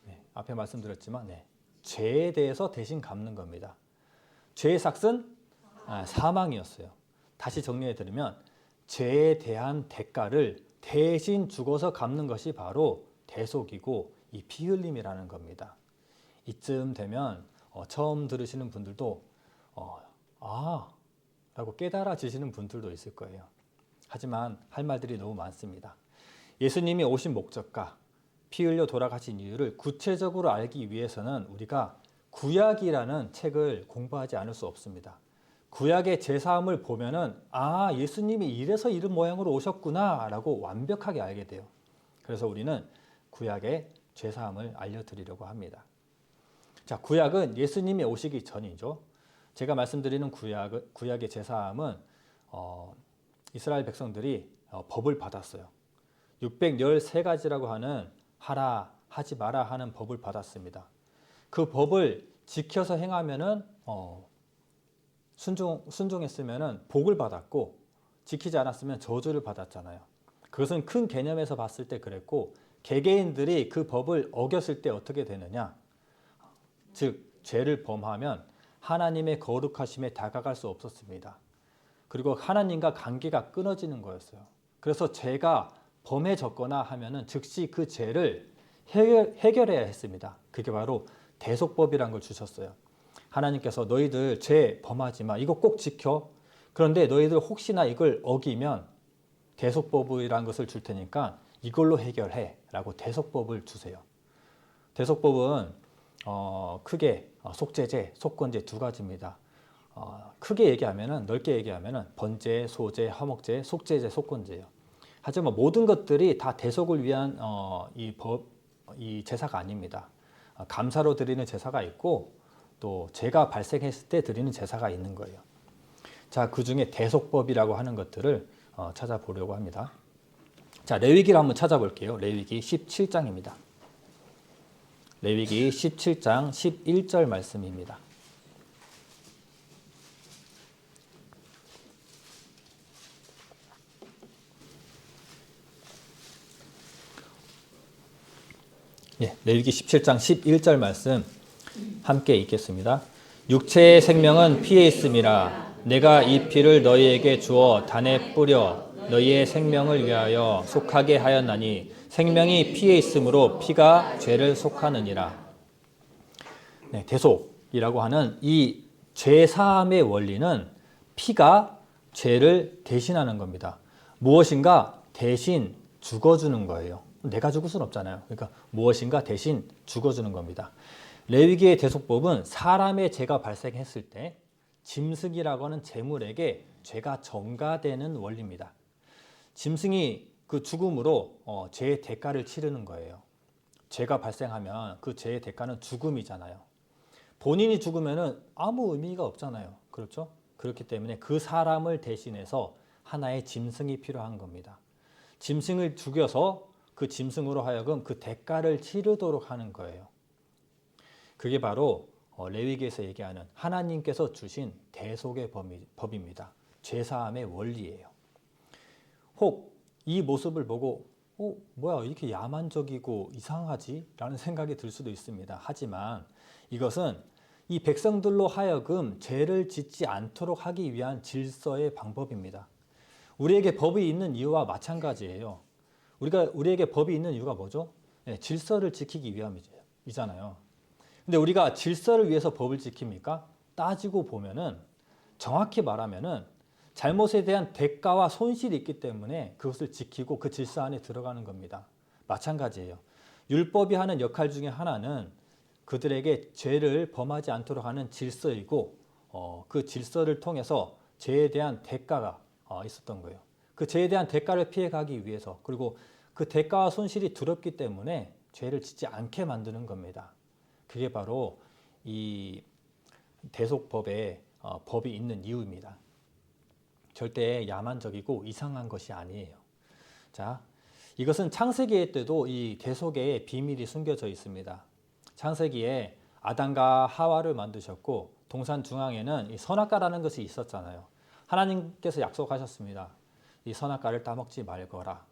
네, 앞에 말씀드렸지만 죄에 대해서 대신 갚는 겁니다. 죄의 삭은 사망이었어요. 다시 정리해 드리면 죄에 대한 대가를 대신 죽어서 갚는 것이 바로 대속이고 이 피 흘림이라는 겁니다. 이쯤 되면 처음 들으시는 분들도 라고 깨달아지시는 분들도 있을 거예요. 하지만 할 말들이 너무 많습니다. 예수님이 오신 목적과 피 흘려 돌아가신 이유를 구체적으로 알기 위해서는 우리가 구약이라는 책을 공부하지 않을 수 없습니다. 구약의 제사함을 보면은 아, 예수님이 이래서 이런 모양으로 오셨구나라고 완벽하게 알게 돼요. 그래서 우리는 구약의 제사함을 알려드리려고 합니다. 자, 구약은 예수님이 오시기 전이죠. 제가 말씀드리는 구약의 제사함은 이스라엘 백성들이 법을 받았어요. 613가지라고 하는 하라, 하지 마라 하는 법을 받았습니다. 그 법을 지켜서 행하면은 순종했으면은 복을 받았고 지키지 않았으면 저주를 받았잖아요. 그것은 큰 개념에서 봤을 때 그랬고 개개인들이 그 법을 어겼을 때 어떻게 되느냐? 즉 죄를 범하면 하나님의 거룩하심에 다가갈 수 없었습니다. 그리고 하나님과 관계가 끊어지는 거였어요. 그래서 죄가 범해졌거나 하면은 즉시 그 죄를 해결해야 했습니다. 그게 바로 대속법이라는 걸 주셨어요. 하나님께서 너희들 죄 범하지 마. 이거 꼭 지켜. 그런데 너희들 혹시나 이걸 어기면 대속법이라는 것을 줄 테니까 이걸로 해결해 라고 대속법을 주세요. 대속법은 크게 속죄제, 속건제 두 가지입니다. 크게 얘기하면은 넓게 얘기하면은 번제, 소제, 화목제, 속죄제, 속건제예요. 하지만 모든 것들이 다 대속을 위한 이 제사가 아닙니다. 감사로 드리는 제사가 있고 또 죄가 발생했을 때 드리는 제사가 있는 거예요. 자, 그 중에 대속법이라고 하는 것들을 찾아보려고 합니다. 자, 레위기를 한번 찾아볼게요. 레위기 17장입니다. 레위기 17장 11절 말씀입니다. 예, 레위기 17장 11절 말씀 함께 읽겠습니다. 육체의 생명은 피에 있음이라 내가 이 피를 너희에게 주어 단에 뿌려 너희의 생명을 위하여 속하게 하였나니 생명이 피에 있으므로 피가 죄를 속하느니라. 네, 대속이라고 하는 이 죄사함의 원리는 피가 죄를 대신하는 겁니다. 무엇인가 대신 죽어주는 거예요. 내가 죽을 수는 없잖아요. 그러니까 무엇인가 대신 죽어주는 겁니다. 레위기의 대속법은 사람의 죄가 발생했을 때 짐승이라고 하는 제물에게 죄가 전가되는 원리입니다. 짐승이 그 죽음으로 죄의 대가를 치르는 거예요. 죄가 발생하면 그 죄의 대가는 죽음이잖아요. 본인이 죽으면 아무 의미가 없잖아요. 그렇죠? 그렇기 때문에 그 사람을 대신해서 하나의 짐승이 필요한 겁니다. 짐승을 죽여서 그 짐승으로 하여금 그 대가를 치르도록 하는 거예요. 그게 바로 레위기에서 얘기하는 하나님께서 주신 대속의 법입니다. 죄사함의 원리예요. 혹 이 모습을 보고 뭐야 이렇게 야만적이고 이상하지? 라는 생각이 들 수도 있습니다. 하지만 이것은 이 백성들로 하여금 죄를 짓지 않도록 하기 위한 질서의 방법입니다. 우리에게 법이 있는 이유와 마찬가지예요. 우리에게 법이 있는 이유가 뭐죠? 네, 질서를 지키기 위함이잖아요. 근데 우리가 질서를 위해서 법을 지킵니까? 따지고 보면은 정확히 말하면은 잘못에 대한 대가와 손실이 있기 때문에 그것을 지키고 그 질서 안에 들어가는 겁니다. 마찬가지예요. 율법이 하는 역할 중에 하나는 그들에게 죄를 범하지 않도록 하는 질서이고 그 질서를 통해서 죄에 대한 대가가 있었던 거예요. 그 죄에 대한 대가를 피해가기 위해서 그리고 그 대가와 손실이 두렵기 때문에 죄를 짓지 않게 만드는 겁니다. 그게 바로 이 대속법에 법이 있는 이유입니다. 절대 야만적이고 이상한 것이 아니에요. 자, 이것은 창세기 때도 이 대속의 비밀이 숨겨져 있습니다. 창세기에 아담과 하와를 만드셨고 동산 중앙에는 이 선악과라는 것이 있었잖아요. 하나님께서 약속하셨습니다. 이 선악과를 따먹지 말거라.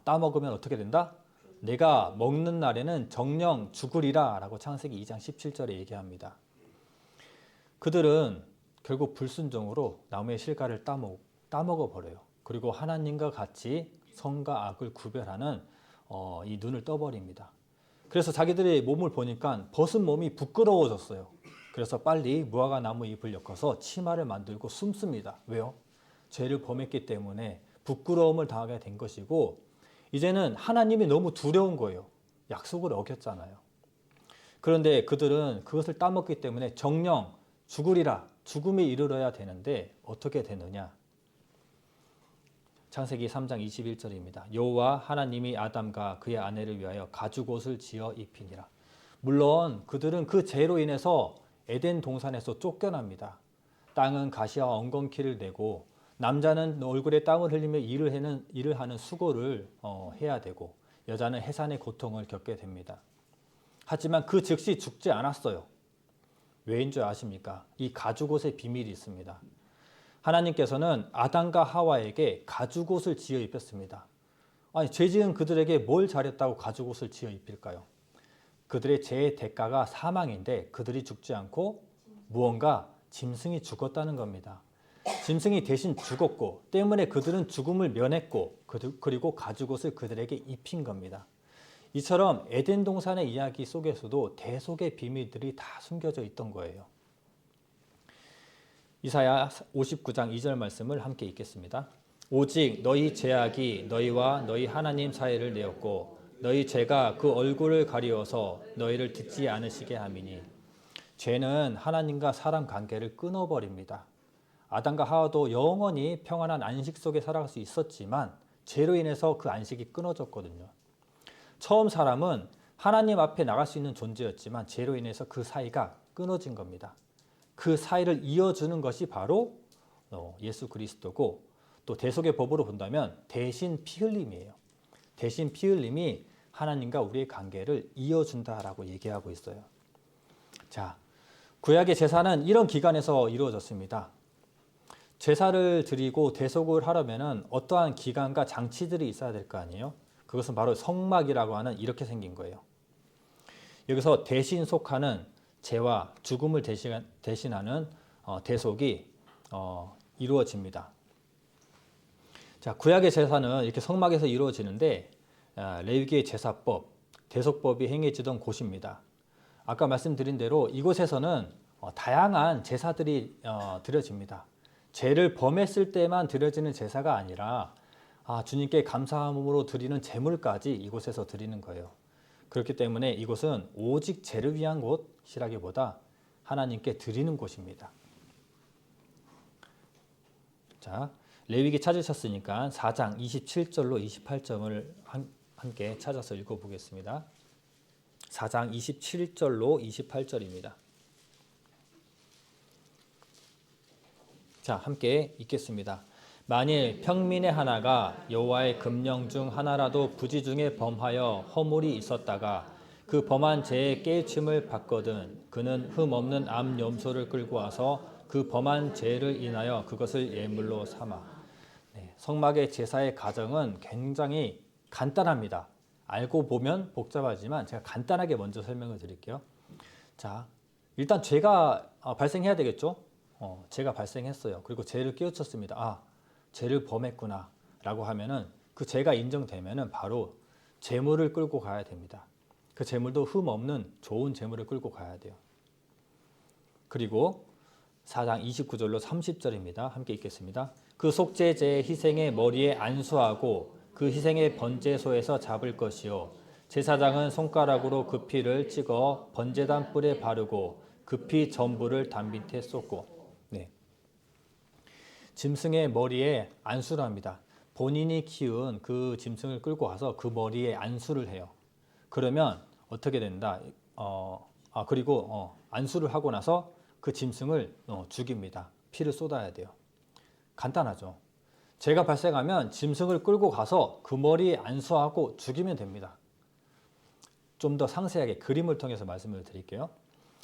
따먹으면 어떻게 된다? 내가 먹는 날에는 정령 죽으리라 라고 창세기 2장 17절에 얘기합니다. 그들은 결국 불순종으로 나무의 실과를 따먹어 버려요. 그리고 하나님과 같이 선과 악을 구별하는 이 눈을 떠버립니다. 그래서 자기들의 몸을 보니까 벗은 몸이 부끄러워졌어요. 그래서 빨리 무화과 나무 잎을 엮어서 치마를 만들고 숨습니다. 왜요? 죄를 범했기 때문에 부끄러움을 당하게 된 것이고 이제는 하나님이 너무 두려운 거예요. 약속을 어겼잖아요. 그런데 그들은 그것을 따먹기 때문에 정령 죽으리라, 죽음에 이르러야 되는데 어떻게 되느냐? 창세기 3장 21절입니다. 여호와 하나님이 아담과 그의 아내를 위하여 가죽옷을 지어 입히니라. 물론 그들은 그 죄로 인해서 에덴 동산에서 쫓겨납니다. 땅은 가시와 엉겅퀴를 내고 남자는 얼굴에 땀을 흘리며 일을 하는 수고를 해야 되고 여자는 해산의 고통을 겪게 됩니다. 하지만 그 즉시 죽지 않았어요. 왜인 줄 아십니까? 이 가죽옷의 비밀이 있습니다. 하나님께서는 아담과 하와에게 가죽옷을 지어 입혔습니다. 아니, 죄 지은 그들에게 뭘 잘했다고 가죽옷을 지어 입힐까요? 그들의 죄의 대가가 사망인데 그들이 죽지 않고 무언가 짐승이 죽었다는 겁니다. 짐승이 대신 죽었고 때문에 그들은 죽음을 면했고 그리고 가죽옷을 그들에게 입힌 겁니다. 이처럼 에덴 동산의 이야기 속에서도 대속의 비밀들이 다 숨겨져 있던 거예요. 이사야 59장 2절 말씀을 함께 읽겠습니다. 오직 너희 죄악이 너희와 너희 하나님 사이를 내었고 너희 죄가 그 얼굴을 가리워서 너희를 듣지 않으시게 함이니. 죄는 하나님과 사람 관계를 끊어버립니다. 아담과 하와도 영원히 평안한 안식 속에 살아갈 수 있었지만 죄로 인해서 그 안식이 끊어졌거든요. 처음 사람은 하나님 앞에 나갈 수 있는 존재였지만 죄로 인해서 그 사이가 끊어진 겁니다. 그 사이를 이어주는 것이 바로 예수 그리스도고 또 대속의 법으로 본다면 대신 피 흘림이에요. 대신 피 흘림이 하나님과 우리의 관계를 이어준다라고 얘기하고 있어요. 자, 구약의 제사는 이런 기간에서 이루어졌습니다. 제사를 드리고 대속을 하려면 어떠한 기간과 장치들이 있어야 될 거 아니에요? 그것은 바로 성막이라고 하는 이렇게 생긴 거예요. 여기서 대신 속하는 죄와 죽음을 대신하는 대속이 이루어집니다. 자, 구약의 제사는 이렇게 성막에서 이루어지는데 레위기의 제사법, 대속법이 행해지던 곳입니다. 아까 말씀드린 대로 이곳에서는 다양한 제사들이 드려집니다. 죄를 범했을 때만 드려지는 제사가 아니라 주님께 감사함으로 드리는 제물까지 이곳에서 드리는 거예요. 그렇기 때문에 이곳은 오직 죄를 위한 곳이라기보다 하나님께 드리는 곳입니다. 자, 레위기 찾으셨으니까 4장 27절로 28절을 함께 찾아서 읽어보겠습니다. 4장 27절로 28절입니다. 자, 함께 읽겠습니다. 만일 평민의 하나가 여호와의 금령 중 하나라도 부지 중에 범하여 허물이 있었다가 그 범한 죄의 깨우침을 받거든 그는 흠없는 암 염소를 끌고 와서 그 범한 죄를 인하여 그것을 예물로 삼아. 성막의 제사의 과정은 굉장히 간단합니다. 알고 보면 복잡하지만 제가 간단하게 먼저 설명을 드릴게요. 자, 일단 죄가 발생해야 되겠죠? 죄가 발생했어요. 그리고 죄를 깨우쳤습니다. 죄를 범했구나 라고 하면은 그 죄가 인정되면은 바로 제물을 끌고 가야 됩니다. 그 제물도 흠 없는 좋은 제물을 끌고 가야 돼요. 그리고 4장 29절로 30절입니다. 함께 읽겠습니다. 그 속죄제의 희생의 머리에 안수하고 그 희생의 번제소에서 잡을 것이요 제사장은 손가락으로 그 피를 찍어 번제단 뿔에 바르고 그 피 전부를 담 밑에 쏟고. 짐승의 머리에 안수를 합니다. 본인이 키운 그 짐승을 끌고 가서 그 머리에 안수를 해요. 그러면 어떻게 된다? 그리고 안수를 하고 나서 그 짐승을 죽입니다. 피를 쏟아야 돼요. 간단하죠. 죄가 발생하면 짐승을 끌고 가서 그 머리에 안수하고 죽이면 됩니다. 좀 더 상세하게 그림을 통해서 말씀을 드릴게요.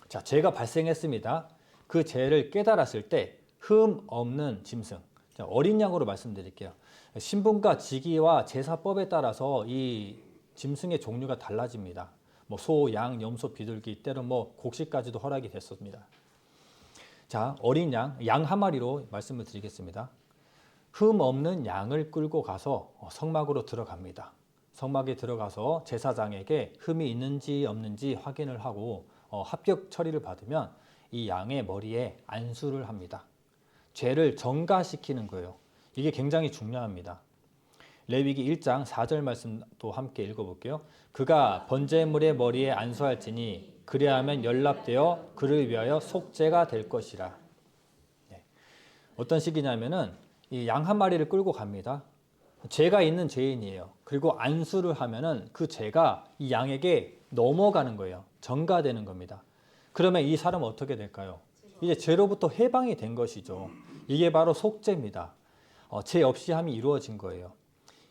자, 죄가 발생했습니다. 그 죄를 깨달았을 때 흠 없는 짐승, 어린 양으로 말씀드릴게요. 신분과 직위와 제사법에 따라서 이 짐승의 종류가 달라집니다. 소, 양, 염소, 비둘기, 때론 곡식까지도 허락이 됐습니다. 자, 어린 양 한 마리로 말씀을 드리겠습니다. 흠 없는 양을 끌고 가서 성막으로 들어갑니다. 성막에 들어가서 제사장에게 흠이 있는지 없는지 확인을 하고 합격 처리를 받으면 이 양의 머리에 안수를 합니다. 죄를 정가시키는 거예요. 이게 굉장히 중요합니다. 레위기 1장 4절 말씀도 함께 읽어볼게요. 그가 번제물의 머리에 안수할지니 그리하면 연락되어 그를 위하여 속죄가 될 것이라. 네. 어떤 식이냐면은 이 양 한 마리를 끌고 갑니다. 죄가 있는 죄인이에요. 그리고 안수를 하면은 그 죄가 이 양에게 넘어가는 거예요. 전가되는 겁니다. 그러면 이 사람은 어떻게 될까요? 이제 죄로부터 해방이 된 것이죠. 이게 바로 속죄입니다. 죄 없이 함이 이루어진 거예요.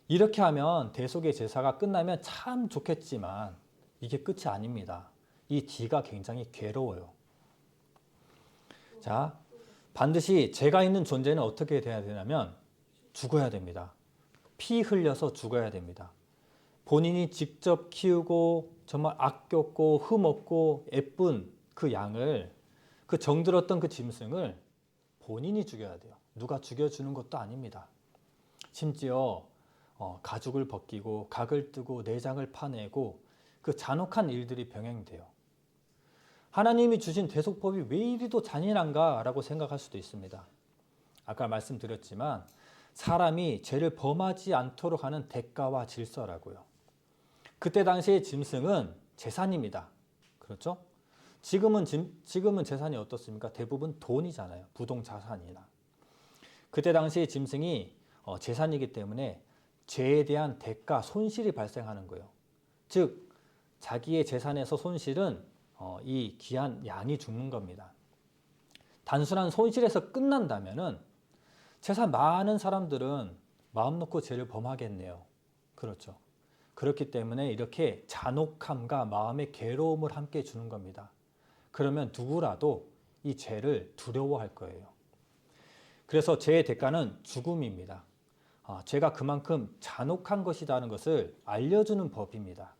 이렇게 하면 대속의 제사가 끝나면 참 좋겠지만 이게 끝이 아닙니다. 이 뒤가 굉장히 괴로워요. 자, 반드시 죄가 있는 존재는 어떻게 돼야 되냐면 죽어야 됩니다. 피 흘려서 죽어야 됩니다. 본인이 직접 키우고 정말 아꼈고 흠없고 예쁜 그 양을, 그 정들었던 그 짐승을 본인이 죽여야 돼요. 누가 죽여주는 것도 아닙니다. 심지어 가죽을 벗기고 각을 뜨고 내장을 파내고 그 잔혹한 일들이 병행돼요. 하나님이 주신 대속법이 왜 이리도 잔인한가라고 생각할 수도 있습니다. 아까 말씀드렸지만 사람이 죄를 범하지 않도록 하는 대가와 질서라고요. 그때 당시의 짐승은 재산입니다. 그렇죠? 지금은 재산이 어떻습니까? 대부분 돈이잖아요. 부동자산이나. 그때 당시의 짐승이 재산이기 때문에 죄에 대한 대가, 손실이 발생하는 거예요. 즉 자기의 재산에서 손실은 이 귀한 양이 죽는 겁니다. 단순한 손실에서 끝난다면은 재산 많은 사람들은 마음 놓고 죄를 범하겠네요. 그렇죠. 그렇기 때문에 이렇게 잔혹함과 마음의 괴로움을 함께 주는 겁니다. 그러면 누구라도 이 죄를 두려워할 거예요. 그래서 죄의 대가는 죽음입니다. 죄가 그만큼 잔혹한 것이라는 것을 알려주는 법입니다.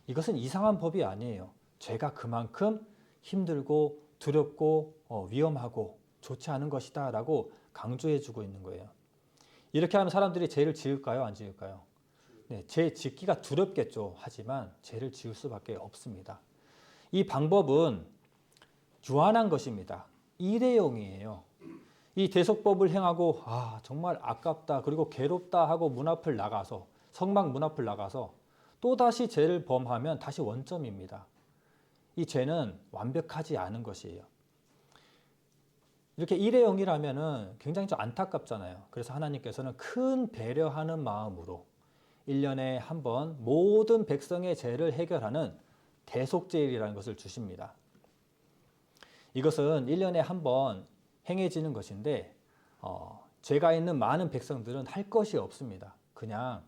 이것은 이상한 법이 아니에요. 죄가 그만큼 힘들고 두렵고 위험하고 좋지 않은 것이다 라고 강조해주고 있는 거예요. 이렇게 하면 사람들이 죄를 지을까요? 안 지을까요? 네, 죄 짓기가 두렵겠죠. 하지만 죄를 지을 수밖에 없습니다. 이 방법은 유한한 것입니다. 일회용이에요. 이 대속법을 행하고 정말 아깝다 그리고 괴롭다 하고 문 앞을 나가서 성막 문 앞을 나가서 또다시 죄를 범하면 다시 원점입니다. 이 죄는 완벽하지 않은 것이에요. 이렇게 일회용이라면 굉장히 좀 안타깝잖아요. 그래서 하나님께서는 큰 배려하는 마음으로 1년에 한 번 모든 백성의 죄를 해결하는 대속죄일이라는 것을 주십니다. 이것은 1년에 한 번 행해지는 것인데 죄가 있는 많은 백성들은 할 것이 없습니다. 그냥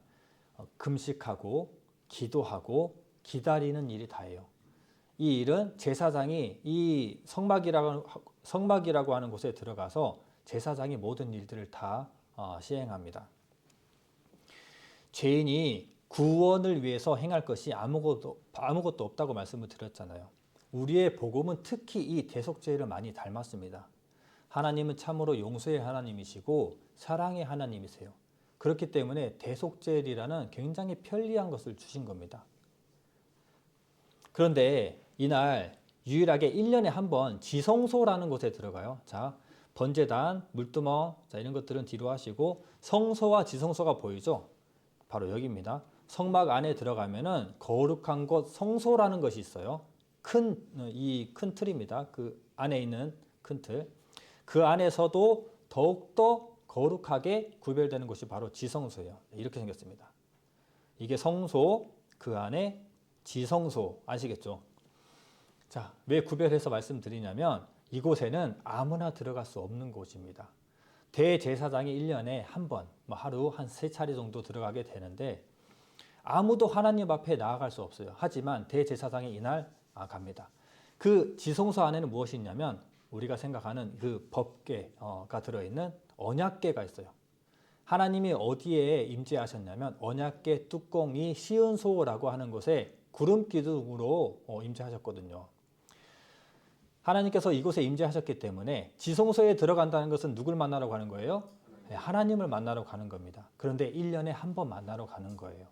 금식하고 기도하고 기다리는 일이 다예요. 이 일은 제사장이 이 성막이라고 하는 곳에 들어가서 제사장이 모든 일들을 다 시행합니다. 죄인이 구원을 위해서 행할 것이 아무것도 없다고 말씀을 드렸잖아요. 우리의 복음은 특히 이 대속죄를 많이 닮았습니다. 하나님은 참으로 용서의 하나님이시고 사랑의 하나님이세요. 그렇기 때문에 대속죄일이라는 굉장히 편리한 것을 주신 겁니다. 그런데 이날 유일하게 1년에 한 번 지성소라는 곳에 들어가요. 자, 번제단, 물두멍, 이런 것들은 뒤로 하시고 성소와 지성소가 보이죠? 바로 여기입니다. 성막 안에 들어가면은 거룩한 곳 성소라는 것이 있어요. 이 큰 틀입니다. 그 안에 있는 큰 틀. 그 안에서도 더욱더 거룩하게 구별되는 곳이 바로 지성소예요. 이렇게 생겼습니다. 이게 성소, 그 안에 지성소 아시겠죠? 자, 왜 구별해서 말씀드리냐면 이곳에는 아무나 들어갈 수 없는 곳입니다. 대제사장이 1년에 한 번, 하루 한 3차례 정도 들어가게 되는데 아무도 하나님 앞에 나아갈 수 없어요. 하지만 대제사장이 이날 갑니다. 그 지성소 안에는 무엇이 있냐면 우리가 생각하는 그 법궤가 들어있는 언약궤가 있어요. 하나님이 어디에 임재하셨냐면 언약궤 뚜껑이 시은소라고 하는 곳에 구름 기둥으로 임재하셨거든요. 하나님께서 이곳에 임재하셨기 때문에 지성소에 들어간다는 것은 누굴 만나러 가는 거예요? 하나님을 만나러 가는 겁니다. 그런데 1년에 한 번 만나러 가는 거예요.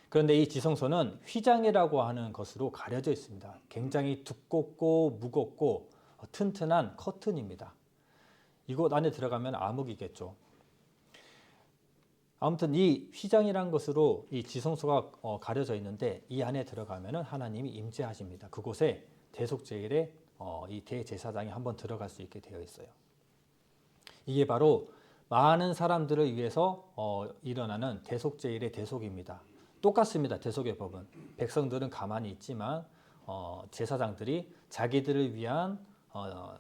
그런데 이 지성소는 휘장이라고 하는 것으로 가려져 있습니다. 굉장히 두껍고 무겁고 튼튼한 커튼입니다. 이곳 안에 들어가면 암흑이겠죠. 아무튼 이 휘장이란 것으로 이 지성소가 가려져 있는데 이 안에 들어가면은 하나님이 임재하십니다. 그곳에 대속제일의 이 대제사장이 한번 들어갈 수 있게 되어 있어요. 이게 바로 많은 사람들을 위해서 일어나는 대속제일의 대속입니다. 똑같습니다. 대속의 법은. 백성들은 가만히 있지만 제사장들이 자기들을 위한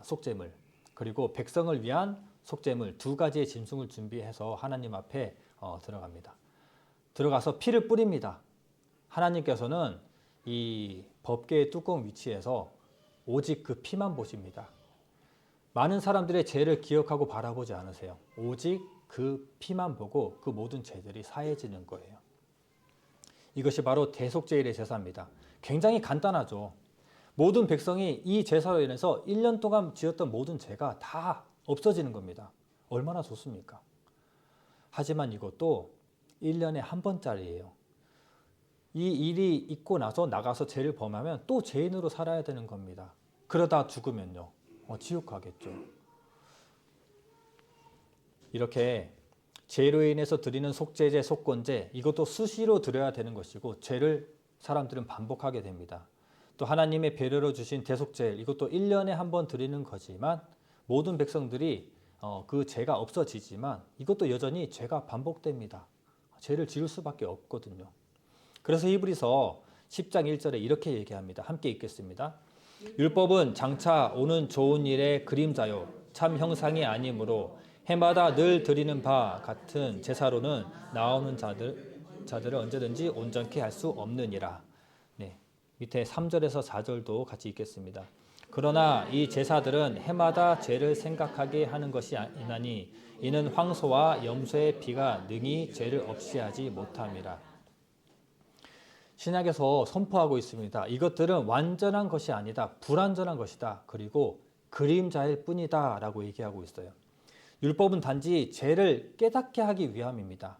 속죄물 그리고 백성을 위한 속죄물 두 가지의 짐승을 준비해서 하나님 앞에 들어갑니다. 들어가서 피를 뿌립니다. 하나님께서는 이 법궤의 뚜껑 위치에서 오직 그 피만 보십니다. 많은 사람들의 죄를 기억하고 바라보지 않으세요. 오직 그 피만 보고 그 모든 죄들이 사해지는 거예요. 이것이 바로 대속제일의 제사입니다. 굉장히 간단하죠. 모든 백성이 이 제사로 인해서 1년 동안 지었던 모든 죄가 다 없어지는 겁니다. 얼마나 좋습니까? 하지만 이것도 1년에 한 번짜리예요. 이 일이 있고 나서 나가서 죄를 범하면 또 죄인으로 살아야 되는 겁니다. 그러다 죽으면요. 지옥 가겠죠. 이렇게 죄로 인해서 드리는 속죄제, 속건제 이것도 수시로 드려야 되는 것이고 죄를 사람들은 반복하게 됩니다. 또 하나님의 배려로 주신 대속죄 이것도 1년에 한 번 드리는 거지만 모든 백성들이 그 죄가 없어지지만 이것도 여전히 죄가 반복됩니다. 죄를 지을 수밖에 없거든요. 그래서 히브리서 10장 1절에 이렇게 얘기합니다. 함께 읽겠습니다. 율법은 장차 오는 좋은 일의 그림자요 참 형상이 아니므로 해마다 늘 드리는 바 같은 제사로는 나오는 자들을 언제든지 온전케 할 수 없느니라. 네, 밑에 3절에서 4절도 같이 읽겠습니다. 그러나 이 제사들은 해마다 죄를 생각하게 하는 것이 아니니 이는 황소와 염소의 피가 능히 죄를 없이 하지 못함이라. 신약에서 선포하고 있습니다. 이것들은 완전한 것이 아니다. 불완전한 것이다. 그리고 그림자일 뿐이다. 라고 얘기하고 있어요. 율법은 단지 죄를 깨닫게 하기 위함입니다.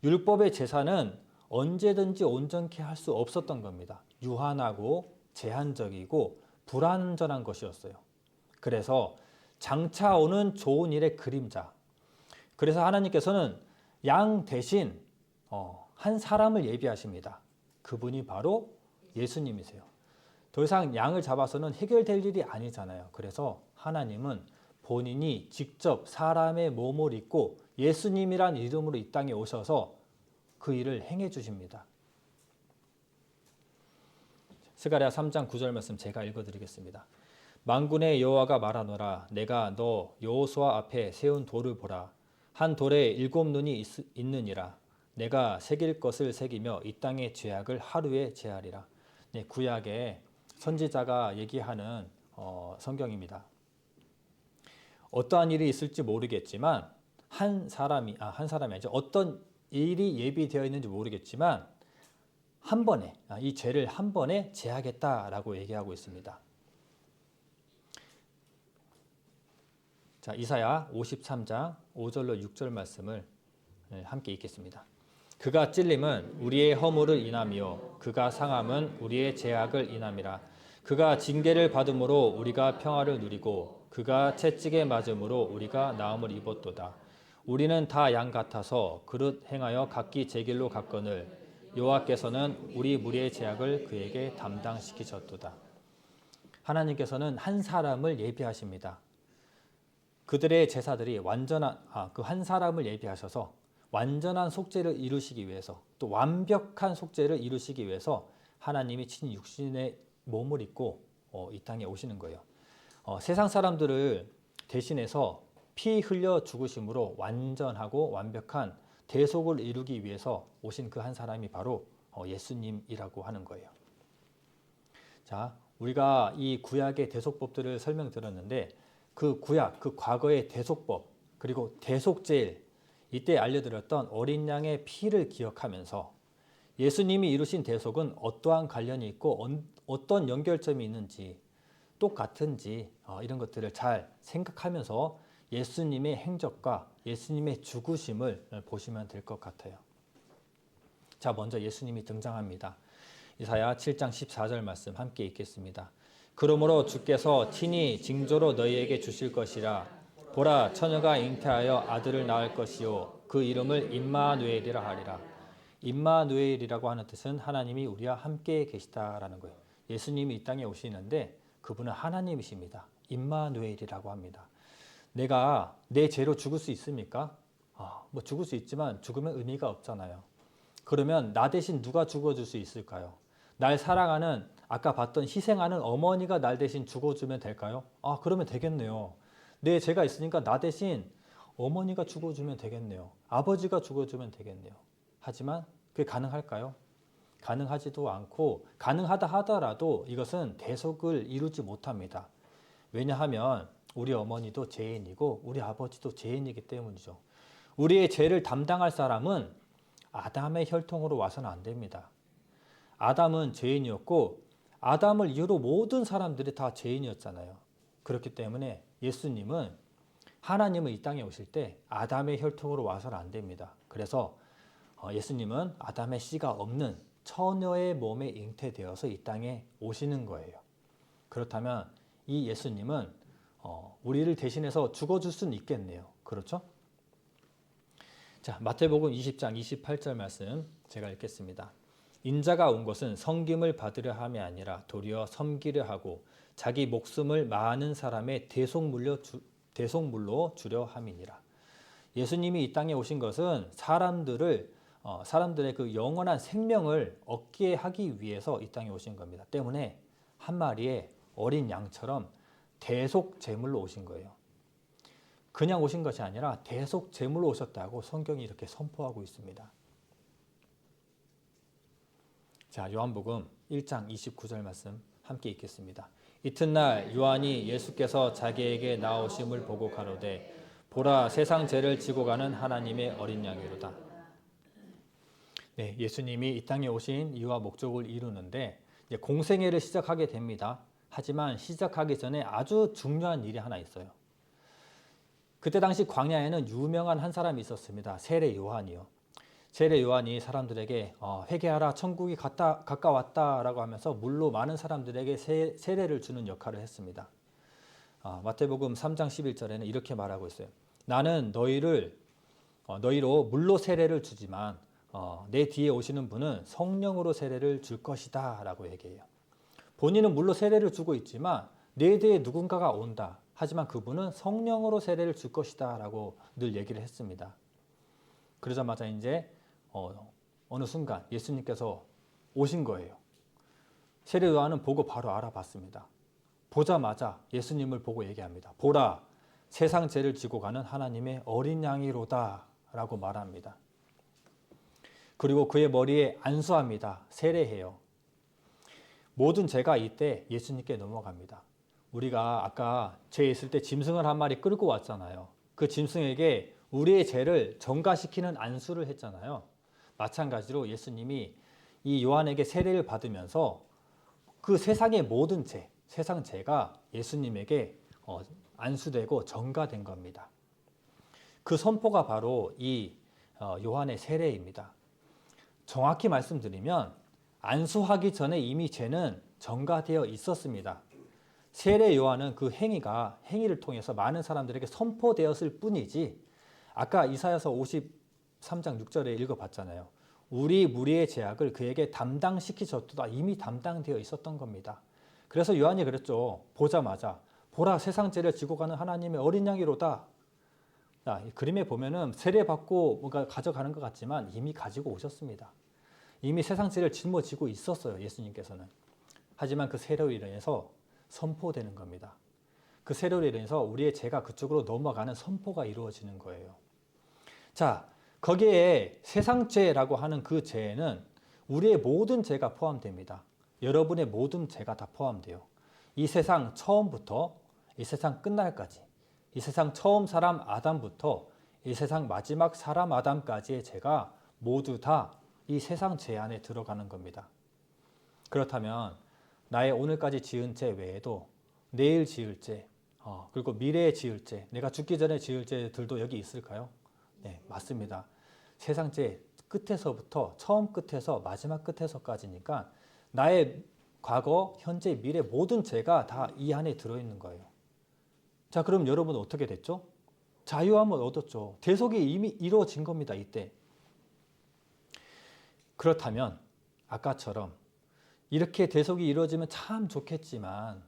율법의 제사는 언제든지 온전케 할 수 없었던 겁니다. 유한하고 제한적이고 불완전한 것이었어요. 그래서 장차 오는 좋은 일의 그림자. 그래서 하나님께서는 양 대신 한 사람을 예비하십니다. 그분이 바로 예수님이세요. 더 이상 양을 잡아서는 해결될 일이 아니잖아요. 그래서 하나님은 본인이 직접 사람의 몸을 입고 예수님이란 이름으로 이 땅에 오셔서 그 일을 행해 주십니다. 스가랴 3장 9절 말씀 제가 읽어드리겠습니다. 만군의 여호와가 말하노라 내가 너 여호수아 앞에 세운 돌을 보라. 한 돌에 7눈이 있느니라. 내가 새길 것을 새기며 이 땅의 죄악을 하루에 제하리라. 네, 구약의 선지자가 얘기하는 성경입니다. 어떠한 일이 있을지 모르겠지만 한 사람이 아니죠. 어떤 일이 예비되어 있는지 모르겠지만 한 번에 이 죄를 한 번에 제하겠다라고 얘기하고 있습니다. 자, 이사야 53장 5절로 6절 말씀을 함께 읽겠습니다. 그가 찔림은 우리의 허물을 인함이요 그가 상함은 우리의 죄악을 인함이라. 그가 징계를 받음으로 우리가 평화를 누리고 그가 채찍에 맞음으로 우리가 나음을 입었도다. 우리는 다 양 같아서 그릇 행하여 각기 제 길로 갔거늘 여호와께서는 우리 무리의 죄악을 그에게 담당시키셨도다. 하나님께서는 한 사람을 예비하십니다. 그들의 제사들이 그 한 사람을 예비하셔서 완전한 속죄를 이루시기 위해서 또 완벽한 속죄를 이루시기 위해서 하나님이 친히 육신의 몸을 입고 이 땅에 오시는 거예요. 세상 사람들을 대신해서 피 흘려 죽으심으로 완전하고 완벽한 대속을 이루기 위해서 오신 그 한 사람이 바로 예수님이라고 하는 거예요. 자, 우리가 이 구약의 대속법들을 설명드렸는데 그 구약, 그 과거의 대속법 그리고 대속제일 이때 알려드렸던 어린 양의 피를 기억하면서 예수님이 이루신 대속은 어떠한 관련이 있고 어떤 연결점이 있는지 똑같은지 이런 것들을 잘 생각하면서 예수님의 행적과 예수님의 죽으심을 보시면 될 것 같아요. 자, 먼저 예수님이 등장합니다. 이사야 7장 14절 말씀 함께 읽겠습니다. 그러므로 주께서 친히 징조로 너희에게 주실 것이라. 보라, 처녀가 잉태하여 아들을 낳을 것이요 그 이름을 임마누엘이라 하리라. 임마누엘이라고 하는 뜻은 하나님이 우리와 함께 계시다라는 거예요. 예수님이 이 땅에 오시는데 그분은 하나님이십니다. 임마누엘이라고 합니다. 내가 내 죄로 죽을 수 있습니까? 뭐 죽을 수 있지만 죽으면 의미가 없잖아요. 그러면 나 대신 누가 죽어줄 수 있을까요? 날 사랑하는 아까 봤던 희생하는 어머니가 날 대신 죽어주면 될까요? 그러면 되겠네요. 내 죄가 있으니까 나 대신 어머니가 죽어주면 되겠네요. 아버지가 죽어주면 되겠네요. 하지만 그게 가능할까요? 가능하지도 않고 가능하다 하더라도 이것은 대속을 이루지 못합니다. 왜냐하면 우리 어머니도 죄인이고 우리 아버지도 죄인이기 때문이죠. 우리의 죄를 담당할 사람은 아담의 혈통으로 와서는 안 됩니다. 아담은 죄인이었고 아담을 이유로 모든 사람들이 다 죄인이었잖아요. 그렇기 때문에 예수님은 하나님은 이 땅에 오실 때 아담의 혈통으로 와서는 안 됩니다. 그래서 예수님은 아담의 씨가 없는 처녀의 몸에 잉태되어서 이 땅에 오시는 거예요. 그렇다면 이 예수님은 우리를 대신해서 죽어줄 수는 있겠네요. 그렇죠? 자, 마태복음 20장 28절 말씀 제가 읽겠습니다. 인자가 온 것은 섬김을 받으려 함이 아니라 도리어 섬기려 하고 자기 목숨을 많은 사람의 대속물로 주려 함이니라. 예수님이 이 땅에 오신 것은 사람들의 그 영원한 생명을 얻게 하기 위해서 이 땅에 오신 겁니다. 때문에 한 마리의 어린 양처럼 대속 제물로 오신 거예요. 그냥 오신 것이 아니라 대속 제물로 오셨다고 성경이 이렇게 선포하고 있습니다. 자, 요한복음 1장 29절 말씀 함께 읽겠습니다. 이튿날 요한이 예수께서 자기에게 나오심을 보고 가로되 보라 세상 죄를 지고 가는 하나님의 어린 양이로다. 네, 예수님이 이 땅에 오신 이유와 목적을 이루는데 이제 공생애를 시작하게 됩니다. 하지만 시작하기 전에 아주 중요한 일이 하나 있어요. 그때 당시 광야에는 유명한 한 사람이 있었습니다. 세례 요한이요. 세례 요한이 사람들에게 회개하라 천국이 가까웠다라고 하면서 물로 많은 사람들에게 세례를 주는 역할을 했습니다. 마태복음 3장 11절에는 이렇게 말하고 있어요. 나는 너희로 물로 세례를 주지만 내 뒤에 오시는 분은 성령으로 세례를 줄 것이다 라고 얘기해요. 본인은 물로 세례를 주고 있지만 내 뒤에 누군가가 온다. 하지만 그분은 성령으로 세례를 줄 것이다 라고 늘 얘기를 했습니다. 그러자마자 이제 어느 순간 예수님께서 오신 거예요. 세례 요한은 보고 바로 알아봤습니다. 보자마자 예수님을 보고 얘기합니다. 보라, 세상 죄를 지고 가는 하나님의 어린 양이로다 라고 말합니다. 그리고 그의 머리에 안수합니다. 세례해요. 모든 죄가 이때 예수님께 넘어갑니다. 우리가 아까 죄 있을 때 짐승을 한 마리 끌고 왔잖아요. 그 짐승에게 우리의 죄를 전가시키는 안수를 했잖아요. 마찬가지로 예수님이 이 요한에게 세례를 받으면서 그 세상의 모든 죄, 세상 죄가 예수님에게 안수되고 전가된 겁니다. 그 선포가 바로 이 요한의 세례입니다. 정확히 말씀드리면 안수하기 전에 이미 죄는 전가되어 있었습니다. 세례 요한은 그 행위를 통해서 많은 사람들에게 선포되었을 뿐이지 아까 이사야서 53장 6절에 읽어봤잖아요. 우리 무리의 죄악을 그에게 담당시키셨도다. 이미 담당되어 있었던 겁니다. 그래서 요한이 그랬죠. 보자마자 보라 세상 죄를 지고 가는 하나님의 어린 양이로다. 이 그림에 보면은 세례받고 뭔가 가져가는 것 같지만 이미 가지고 오셨습니다. 이미 세상 죄를 짊어지고 있었어요. 예수님께서는. 하지만 그 세례로 인해서 선포되는 겁니다. 그 세례로 인해서 우리의 죄가 그쪽으로 넘어가는 선포가 이루어지는 거예요. 자, 거기에 세상죄라고 하는 그 죄에는 우리의 모든 죄가 포함됩니다. 여러분의 모든 죄가 다 포함돼요. 이 세상 처음부터 이 세상 끝날까지, 이 세상 처음 사람 아담부터 이 세상 마지막 사람 아담까지의 죄가 모두 다 이 세상 죄 안에 들어가는 겁니다. 그렇다면 나의 오늘까지 지은 죄 외에도 내일 지을 죄, 그리고 미래에 지을 죄, 내가 죽기 전에 지을 죄들도 여기 있을까요? 네, 맞습니다. 세상 죄 끝에서부터 처음 끝에서 마지막 끝에서까지니까 나의 과거, 현재, 미래 모든 죄가 다 이 안에 들어있는 거예요. 자, 그럼 여러분은 어떻게 됐죠? 자유함을 얻었죠. 대속이 이미 이루어진 겁니다. 이때. 그렇다면 아까처럼 이렇게 대속이 이루어지면 참 좋겠지만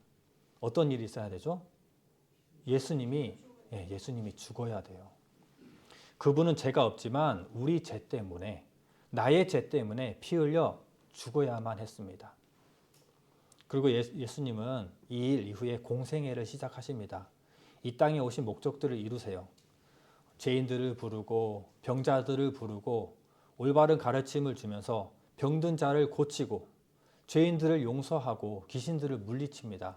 어떤 일이 있어야 되죠? 예수님이 죽어야 돼요. 그분은 죄가 없지만 우리 죄 때문에, 나의 죄 때문에 피 흘려 죽어야만 했습니다. 그리고 예수님은 이 일 이후에 공생애를 시작하십니다. 이 땅에 오신 목적들을 이루세요. 죄인들을 부르고 병자들을 부르고 올바른 가르침을 주면서 병든 자를 고치고 죄인들을 용서하고 귀신들을 물리칩니다.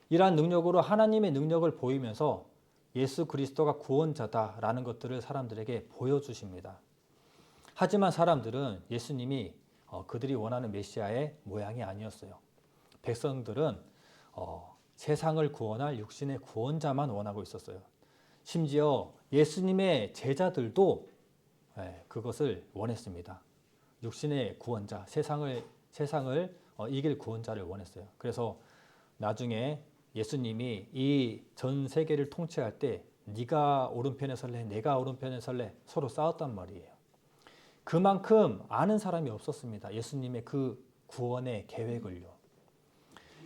이러한 능력으로 하나님의 능력을 보이면서 예수 그리스도가 구원자다라는 것들을 사람들에게 보여주십니다. 하지만 사람들은 예수님이 그들이 원하는 메시아의 모양이 아니었어요. 백성들은 세상을 구원할 육신의 구원자만 원하고 있었어요. 심지어 예수님의 제자들도 그것을 원했습니다. 육신의 구원자, 세상을 이길 구원자를 원했어요. 그래서 나중에 예수님이 이 전 세계를 통치할 때 네가 오른편에 설래, 내가 오른편에 설래 서로 싸웠단 말이에요. 그만큼 아는 사람이 없었습니다. 예수님의 그 구원의 계획을요.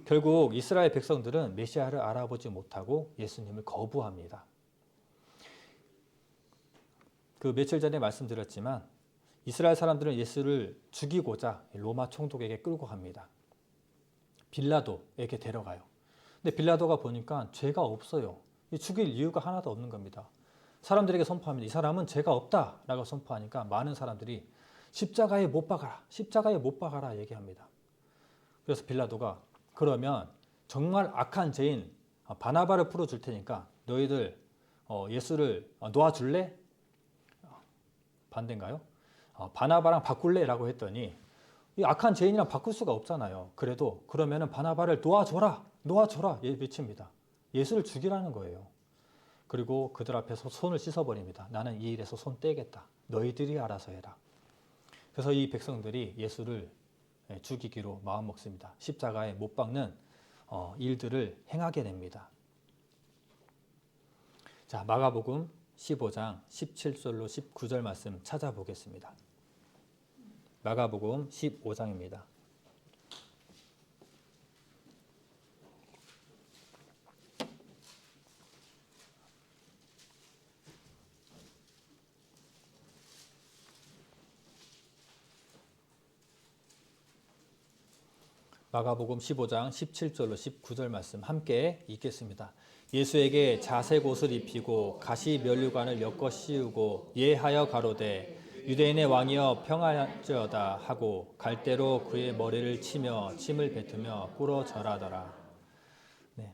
결국 이스라엘 백성들은 메시아를 알아보지 못하고 예수님을 거부합니다. 그 며칠 전에 말씀드렸지만 이스라엘 사람들은 예수를 죽이고자 로마 총독에게 끌고 갑니다. 빌라도에게 데려가요. 근데 빌라도가 보니까 죄가 없어요. 죽일 이유가 하나도 없는 겁니다. 사람들에게 선포합니다. 이 사람은 죄가 없다라고 선포하니까 많은 사람들이 십자가에 못 박아라, 십자가에 못 박아라 얘기합니다. 그래서 빌라도가 그러면 정말 악한 죄인 바나바를 풀어줄 테니까 너희들 예수를 놓아줄래? 반대인가요? 바나바랑 바꿀래? 라고 했더니 이 악한 죄인이랑 바꿀 수가 없잖아요. 그래도 그러면은 바나바를 놓아줘라, 놓아줘라 외칩니다. 예수를 죽이라는 거예요. 그리고 그들 앞에서 손을 씻어버립니다. 나는 이 일에서 손 떼겠다. 너희들이 알아서 해라. 그래서 이 백성들이 예수를 죽이기로 마음먹습니다. 십자가에 못 박는 일들을 행하게 됩니다. 자, 마가복음 15장 17절로 19절 말씀 찾아보겠습니다. 마가복음 15장입니다. 마가복음 15장 17절로 19절 말씀 함께 읽겠습니다. 예수에게 자색 옷을 입히고 가시 면류관을 엮어 씌우고 예하여 가로되 유대인의 왕이여 평안할지어다 하고 갈대로 그의 머리를 치며 침을 뱉으며 꿇어 절하더라. 네.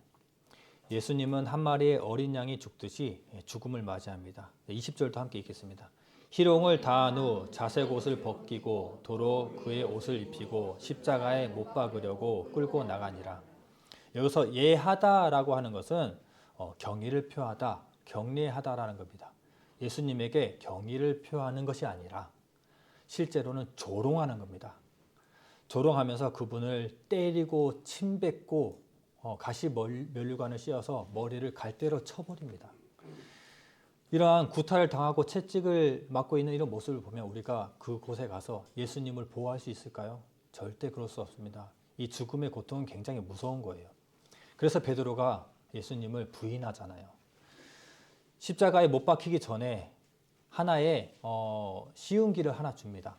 예수님은 한 마리의 어린 양이 죽듯이 죽음을 맞이합니다. 20절도 함께 읽겠습니다. 희롱을 다한 후 자색 옷을 벗기고 도로 그의 옷을 입히고 십자가에 못 박으려고 끌고 나가니라. 여기서 예하다라고 하는 것은 경의를 표하다, 경례하다라는 겁니다. 예수님에게 경의를 표하는 것이 아니라 실제로는 조롱하는 겁니다. 조롱하면서 그분을 때리고 침뱉고 가시 면류관을 씌워서 머리를 갈대로 쳐버립니다. 이러한 구타를 당하고 채찍을 맞고 있는 이런 모습을 보면 우리가 그곳에 가서 예수님을 보호할 수 있을까요? 절대 그럴 수 없습니다. 이 죽음의 고통은 굉장히 무서운 거예요. 그래서 베드로가 예수님을 부인하잖아요. 십자가에 못 박히기 전에 하나의 쉬운 길을 하나 줍니다.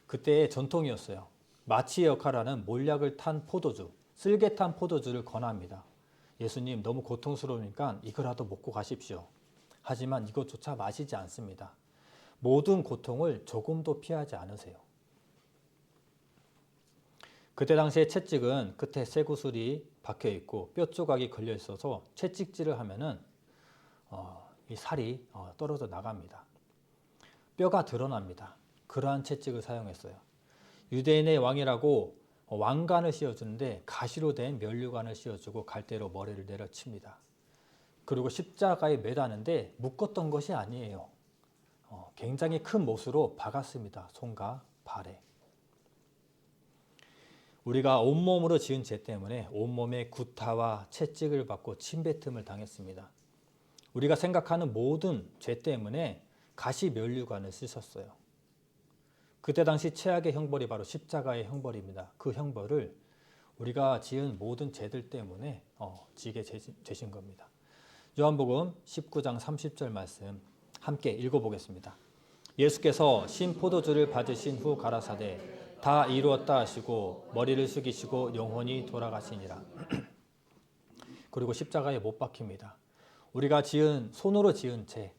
그때의 전통이었어요. 마취의 역할하는 몰약을 탄 포도주, 쓸개 탄 포도주를 권합니다. 예수님 너무 고통스러우니까 이거라도 먹고 가십시오. 하지만 이것조차 마시지 않습니다. 모든 고통을 조금도 피하지 않으세요. 그때 당시에 채찍은 끝에 쇠구슬이 박혀 있고 뼈 조각이 걸려 있어서 채찍질을 하면은 이 살이 떨어져 나갑니다. 뼈가 드러납니다. 그러한 채찍을 사용했어요. 유대인의 왕이라고 왕관을 씌워주는데 가시로 된 면류관을 씌워주고 갈대로 머리를 내려칩니다. 그리고 십자가에 매다는데 묶었던 것이 아니에요. 굉장히 큰 못으로 박았습니다. 손과 발에. 우리가 온몸으로 지은 죄 때문에 온몸에 구타와 채찍을 받고 침뱉음을 당했습니다. 우리가 생각하는 모든 죄 때문에 가시면류관을 쓰셨어요. 그때 당시 최악의 형벌이 바로 십자가의 형벌입니다. 그 형벌을 우리가 지은 모든 죄들 때문에 지게 되신 겁니다. 요한복음 19장 30절 말씀 함께 읽어보겠습니다. 예수께서 신 포도주를 받으신 후 가라사대 다 이루었다 하시고 머리를 숙이시고 영혼이 돌아가시니라. 그리고 십자가에 못 박힙니다. 우리가 손으로 지은 죄,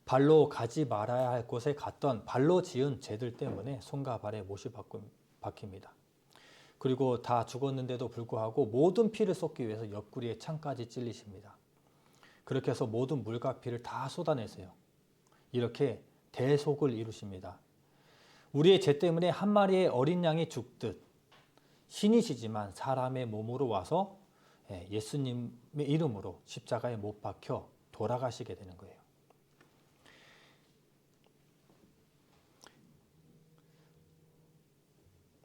발로 가지 말아야 할 곳에 갔던 발로 지은 죄들 때문에 손과 발에 못이 박힙니다. 그리고 다 죽었는데도 불구하고 모든 피를 쏟기 위해서 옆구리에 창까지 찔리십니다. 그렇게 해서 모든 물과 피를 다 쏟아내세요. 이렇게 대속을 이루십니다. 우리의 죄 때문에 한 마리의 어린 양이 죽듯 신이시지만 사람의 몸으로 와서 예수님의 이름으로 십자가에 못 박혀 돌아가시게 되는 거예요.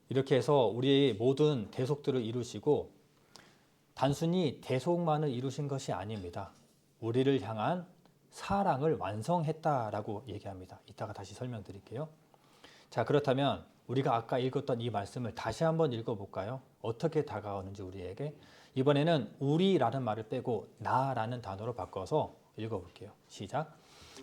이렇게 해서 우리의 모든 대속들을 이루시고 단순히 대속만을 이루신 것이 아닙니다. 우리를 향한 사랑을 완성했다라고 얘기합니다. 이따가 다시 설명드릴게요. 자, 그렇다면 우리가 아까 읽었던 이 말씀을 다시 한번 읽어볼까요? 어떻게 다가오는지 우리에게. 이번에는 우리라는 말을 빼고 나라는 단어로 바꿔서 읽어볼게요. 시작.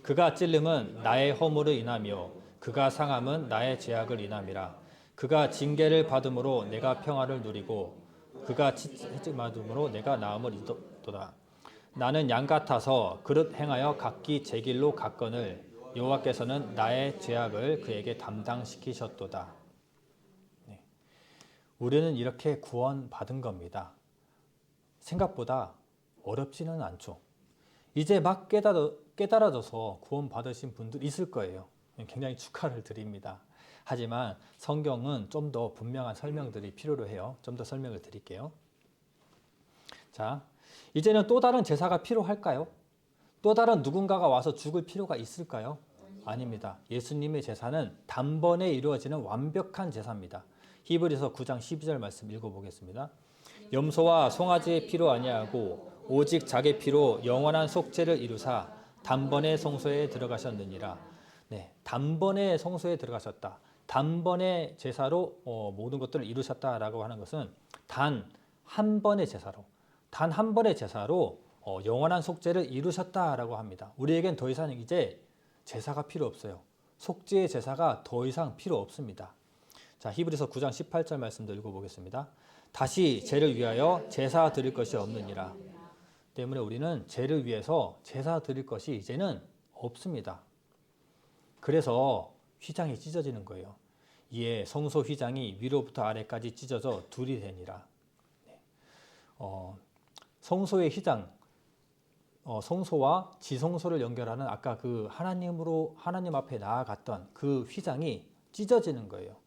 그가 찔림은 나의 허물을 인하며 그가 상함은 나의 죄악을 인함이라. 그가 징계를 받음으로 내가 평화를 누리고 그가 찢음받음으로 내가 나음을 얻도다. 나는 양 같아서 그릇 행하여 각기 제 길로 갔거늘 여호와께서는 나의 죄악을 그에게 담당시키셨도다. 네. 우리는 이렇게 구원받은 겁니다. 생각보다 어렵지는 않죠. 이제 막 깨달아져서 구원받으신 분들 있을 거예요. 굉장히 축하를 드립니다. 하지만 성경은 좀 더 분명한 설명들이 필요로 해요. 좀 더 설명을 드릴게요. 자, 이제는 또 다른 제사가 필요할까요? 또 다른 누군가가 와서 죽을 필요가 있을까요? 아닙니다. 예수님의 제사는 단번에 이루어지는 완벽한 제사입니다. 히브리서 9장 12절 말씀 읽어보겠습니다. 염소와 송아지의 피로 아니하고 오직 자기 피로 영원한 속죄를 이루사 단번에 성소에 들어가셨느니라. 네, 단번에 성소에 들어가셨다. 단번에 제사로 모든 것들을 이루셨다라고 하는 것은 단 한 번의 제사로 영원한 속죄를 이루셨다라고 합니다. 우리에겐 더 이상 이제 제사가 필요 없어요. 속죄의 제사가 더 이상 필요 없습니다. 자, 히브리서 9장 18절 말씀도 읽어보겠습니다. 다시 죄를 위하여 제사 드릴 것이 없느니라. 때문에 우리는 죄를 위해서 제사 드릴 것이 이제는 없습니다. 그래서 휘장이 찢어지는 거예요. 이에 성소 휘장이 위로부터 아래까지 찢어져 둘이 되니라. 네. 성소의 휘장, 성소와 지성소를 연결하는 아까 그 하나님 앞에 나아갔던 그 휘장이 찢어지는 거예요.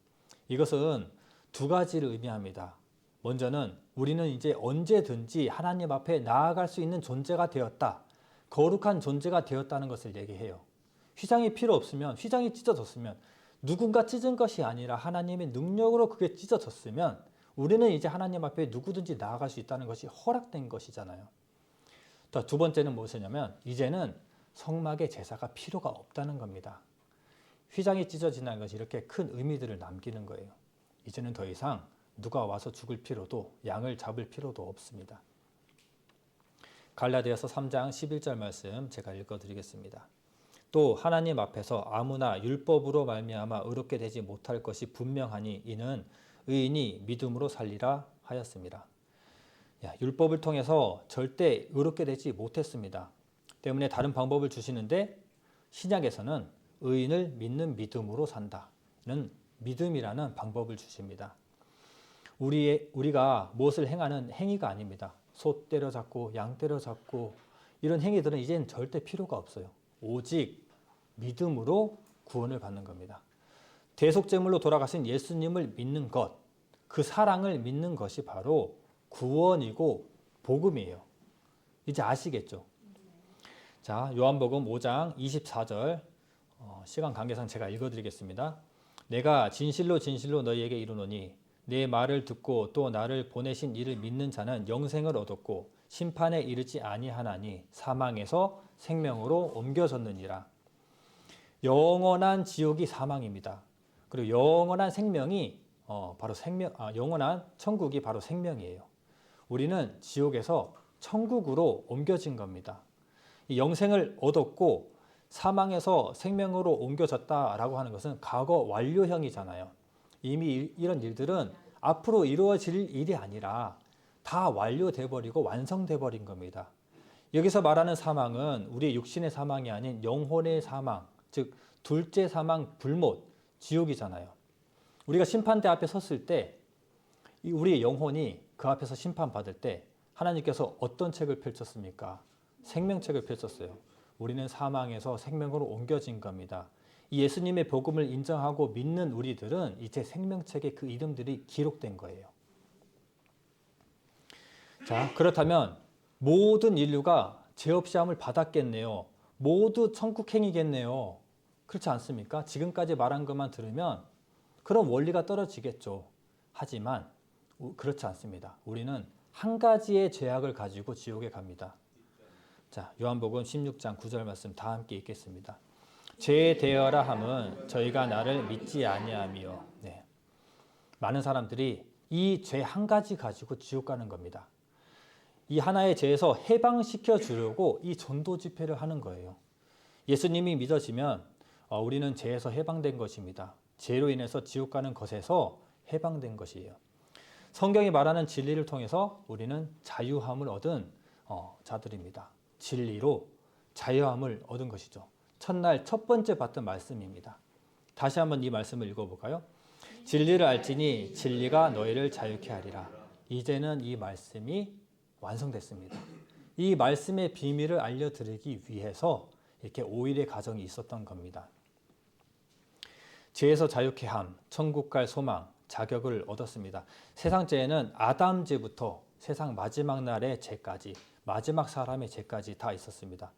이것은 두 가지를 의미합니다. 먼저는 우리는 이제 언제든지 하나님 앞에 나아갈 수 있는 존재가 되었다. 거룩한 존재가 되었다는 것을 얘기해요. 휘장이 필요 없으면, 휘장이 찢어졌으면 누군가 찢은 것이 아니라 하나님의 능력으로 그게 찢어졌으면 우리는 이제 하나님 앞에 누구든지 나아갈 수 있다는 것이 허락된 것이잖아요. 두 번째는 무엇이냐면 이제는 성막의 제사가 필요가 없다는 겁니다. 휘장이 찢어진다는 것이 이렇게 큰 의미들을 남기는 거예요. 이제는 더 이상 누가 와서 죽을 필요도 양을 잡을 필요도 없습니다. 갈라디아서 3장 11절 말씀 제가 읽어드리겠습니다. 또 하나님 앞에서 아무나 율법으로 말미암아 의롭게 되지 못할 것이 분명하니 이는 의인이 믿음으로 살리라 하였습니다. 율법을 통해서 절대 의롭게 되지 못했습니다. 때문에 다른 방법을 주시는데 신약에서는 의인을 믿는 믿음으로 산다는 믿음이라는 방법을 주십니다. 우리가 무엇을 행하는 행위가 아닙니다. 소 때려잡고 양 때려잡고 이런 행위들은 이제는 절대 필요가 없어요. 오직 믿음으로 구원을 받는 겁니다. 대속제물로 돌아가신 예수님을 믿는 것, 그 사랑을 믿는 것이 바로 구원이고 복음이에요. 이제 아시겠죠? 자, 요한복음 5장 24절 시간 관계상 제가 읽어드리겠습니다. 내가 진실로 진실로 너희에게 이르노니 내 말을 듣고 또 나를 보내신 이를 믿는 자는 영생을 얻었고 심판에 이르지 아니하나니 사망에서 생명으로 옮겨졌느니라. 영원한 지옥이 사망입니다. 그리고 영원한 생명이 바로 영원한 천국이 바로 생명이에요. 우리는 지옥에서 천국으로 옮겨진 겁니다. 이 영생을 얻었고 사망에서 생명으로 옮겨졌다라고 하는 것은 과거 완료형이잖아요. 이미 이런 일들은 앞으로 이루어질 일이 아니라 다 완료돼 버리고 완성돼 버린 겁니다. 여기서 말하는 사망은 우리의 육신의 사망이 아닌 영혼의 사망, 즉 둘째 사망, 불못, 지옥이잖아요. 우리가 심판대 앞에 섰을 때 우리의 영혼이 그 앞에서 심판받을 때 하나님께서 어떤 책을 펼쳤습니까? 생명책을 펼쳤어요. 우리는 사망에서 생명으로 옮겨진 겁니다. 이 예수님의 복음을 인정하고 믿는 우리들은 이제 생명책에 그 이름들이 기록된 거예요. 자, 그렇다면 모든 인류가 죄 없이 함을 받았겠네요. 모두 천국행이겠네요. 그렇지 않습니까? 지금까지 말한 것만 들으면 그런 원리가 떨어지겠죠. 하지만 그렇지 않습니다. 우리는 한 가지의 죄악을 가지고 지옥에 갑니다. 자, 요한복음 16장 9절 말씀 다 함께 읽겠습니다. 죄에 대하라 함은 저희가 나를 믿지 아니하며. 네. 많은 사람들이 이 죄 한 가지 가지고 지옥 가는 겁니다. 이 하나의 죄에서 해방시켜 주려고 이 전도 집회를 하는 거예요. 예수님이 믿어지면 우리는 죄에서 해방된 것입니다. 죄로 인해서 지옥 가는 것에서 해방된 것이에요. 성경이 말하는 진리를 통해서 우리는 자유함을 얻은 자들입니다. 진리로 자유함을 얻은 것이죠. 첫날 첫 번째 받던 말씀입니다. 다시 한번 이 말씀을 읽어볼까요? 진리를 알지니 진리가 너희를 자유케 하리라. 이제는 이 말씀이 완성됐습니다. 이 말씀의 비밀을 알려드리기 위해서 이렇게 5일의 과정이 있었던 겁니다. 죄에서 자유케 함, 천국 갈 소망, 자격을 얻었습니다. 세상 죄는 아담 죄부터 세상 마지막 날의 죄까지, 마지막 사람의 죄까지 다 있었습니다.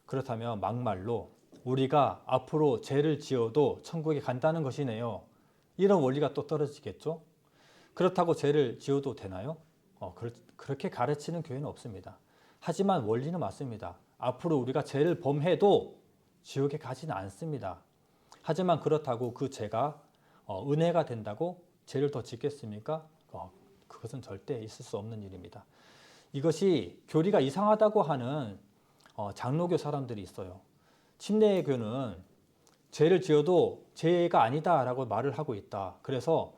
그렇다면 막말로 우리가 앞으로 죄를 지어도 천국에 간다는 것이네요. 이런 원리가 또 떨어지겠죠? 그렇다고 죄를 지어도 되나요? 그렇게 가르치는 교회는 없습니다. 하지만 원리는 맞습니다. 앞으로 우리가 죄를 범해도 지옥에 가지는 않습니다. 하지만 그렇다고 그 죄가 은혜가 된다고 죄를 더 짓겠습니까? 그것은 절대 있을 수 없는 일입니다. 이것이 교리가 이상하다고 하는 장로교 사람들이 있어요. 침례교는 죄를 지어도 죄가 아니다라고 말을 하고 있다. 그래서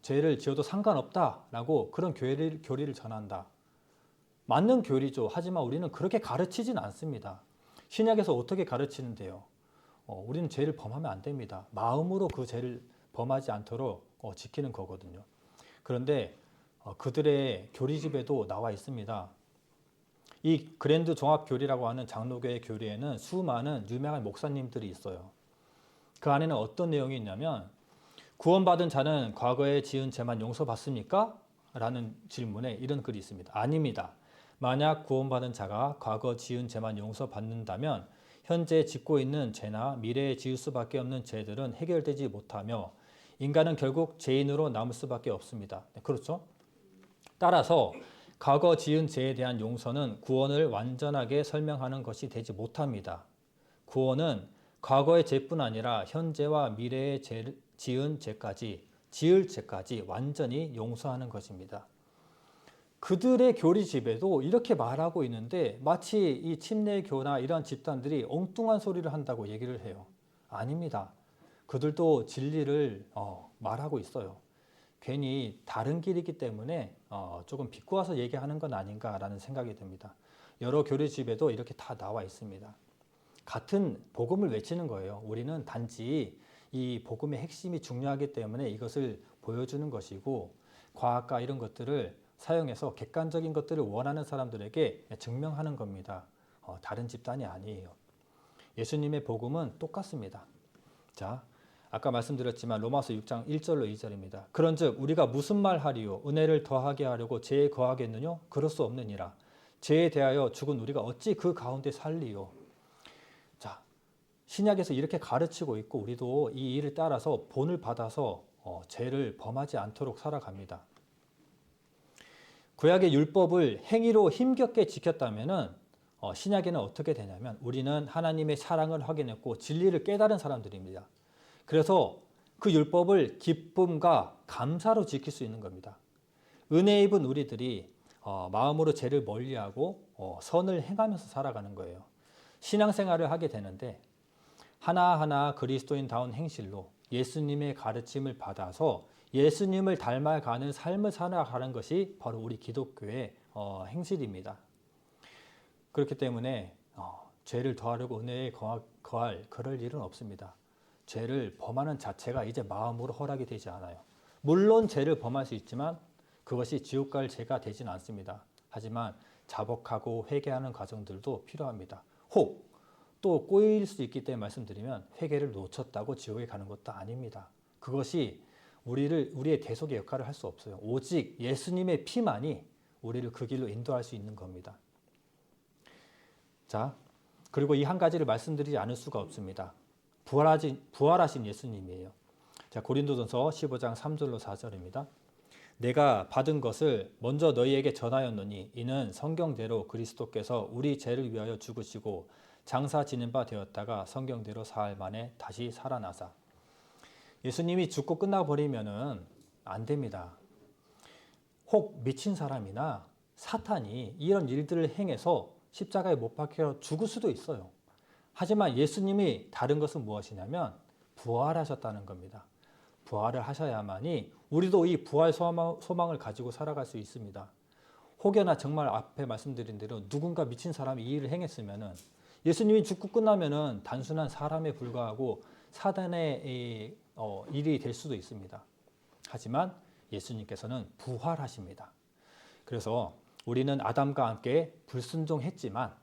죄를 지어도 상관없다라고 그런 교리를 전한다. 맞는 교리죠. 하지만 우리는 그렇게 가르치진 않습니다. 신약에서 어떻게 가르치는데요? 우리는 죄를 범하면 안 됩니다. 마음으로 그 죄를 범하지 않도록 지키는 거거든요. 그런데 그들의 교리집에도 나와 있습니다. 이 그랜드 종합교리라고 하는 장로교의 교리에는 수많은 유명한 목사님들이 있어요. 그 안에는 어떤 내용이 있냐면 구원받은 자는 과거에 지은 죄만 용서받습니까? 라는 질문에 이런 글이 있습니다. 아닙니다. 만약 구원받은 자가 과거 지은 죄만 용서받는다면 현재 짓고 있는 죄나 미래에 지을 수밖에 없는 죄들은 해결되지 못하며 인간은 결국 죄인으로 남을 수밖에 없습니다. 네, 그렇죠? 따라서 과거 지은 죄에 대한 용서는 구원을 완전하게 설명하는 것이 되지 못합니다. 구원은 과거의 죄뿐 아니라 현재와 미래에 지을 죄까지 완전히 용서하는 것입니다. 그들의 교리집에도 이렇게 말하고 있는데 마치 이 침례교나 이런 집단들이 엉뚱한 소리를 한다고 얘기를 해요. 아닙니다. 그들도 진리를 말하고 있어요. 괜히 다른 길이기 때문에 조금 비꼬아서 얘기하는 건 아닌가라는 생각이 듭니다. 여러 교리집에도 이렇게 다 나와 있습니다. 같은 복음을 외치는 거예요. 우리는 단지 이 복음의 핵심이 중요하기 때문에 이것을 보여주는 것이고 과학과 이런 것들을 사용해서 객관적인 것들을 원하는 사람들에게 증명하는 겁니다. 다른 집단이 아니에요. 예수님의 복음은 똑같습니다. 자, 아까 말씀드렸지만 로마서 6장 1절로 2절입니다. 그런즉 우리가 무슨 말 하리요? 은혜를 더하게 하려고 죄에 거하겠느냐? 그럴 수 없느니라. 죄에 대하여 죽은 우리가 어찌 그 가운데 살리요? 자, 신약에서 이렇게 가르치고 있고 우리도 이 일을 따라서 본을 받아서 죄를 범하지 않도록 살아갑니다. 구약의 율법을 행위로 힘겹게 지켰다면은 신약에는 어떻게 되냐면 우리는 하나님의 사랑을 확인했고 진리를 깨달은 사람들입니다. 그래서 그 율법을 기쁨과 감사로 지킬 수 있는 겁니다. 은혜 입은 우리들이 마음으로 죄를 멀리하고 선을 행하면서 살아가는 거예요. 신앙생활을 하게 되는데 하나하나 그리스도인다운 행실로 예수님의 가르침을 받아서 예수님을 닮아가는 삶을 살아가는 것이 바로 우리 기독교의 행실입니다. 그렇기 때문에 죄를 더하려고 은혜에 거할 그럴 일은 없습니다. 죄를 범하는 자체가 이제 마음으로 허락이 되지 않아요. 물론 죄를 범할 수 있지만 그것이 지옥 갈 죄가 되진 않습니다. 하지만 자복하고 회개하는 과정들도 필요합니다. 혹 또 꼬일 수 있기 때문에 말씀드리면 회개를 놓쳤다고 지옥에 가는 것도 아닙니다. 그것이 우리의 대속의 역할을 할 수 없어요. 오직 예수님의 피만이 우리를 그 길로 인도할 수 있는 겁니다. 자, 그리고 이 한 가지를 말씀드리지 않을 수가 없습니다. 부활하신 예수님이에요. 자, 고린도전서 15장 3절로 4절입니다. 내가 받은 것을 먼저 너희에게 전하였노니 이는 성경대로 그리스도께서 우리 죄를 위하여 죽으시고 장사 지는 바 되었다가 성경대로 사흘 만에 다시 살아나사. 예수님이 죽고 끝나버리면은 안 됩니다. 혹 미친 사람이나 사탄이 이런 일들을 행해서 십자가에 못 박혀 죽을 수도 있어요. 하지만 예수님이 다른 것은 무엇이냐면 부활하셨다는 겁니다. 부활을 하셔야만이 우리도 이 부활 소망을 가지고 살아갈 수 있습니다. 혹여나 정말 앞에 말씀드린 대로 누군가 미친 사람이 이 일을 행했으면은 예수님이 죽고 끝나면은 단순한 사람에 불과하고 사단의 일이 될 수도 있습니다. 하지만 예수님께서는 부활하십니다. 그래서 우리는 아담과 함께 불순종했지만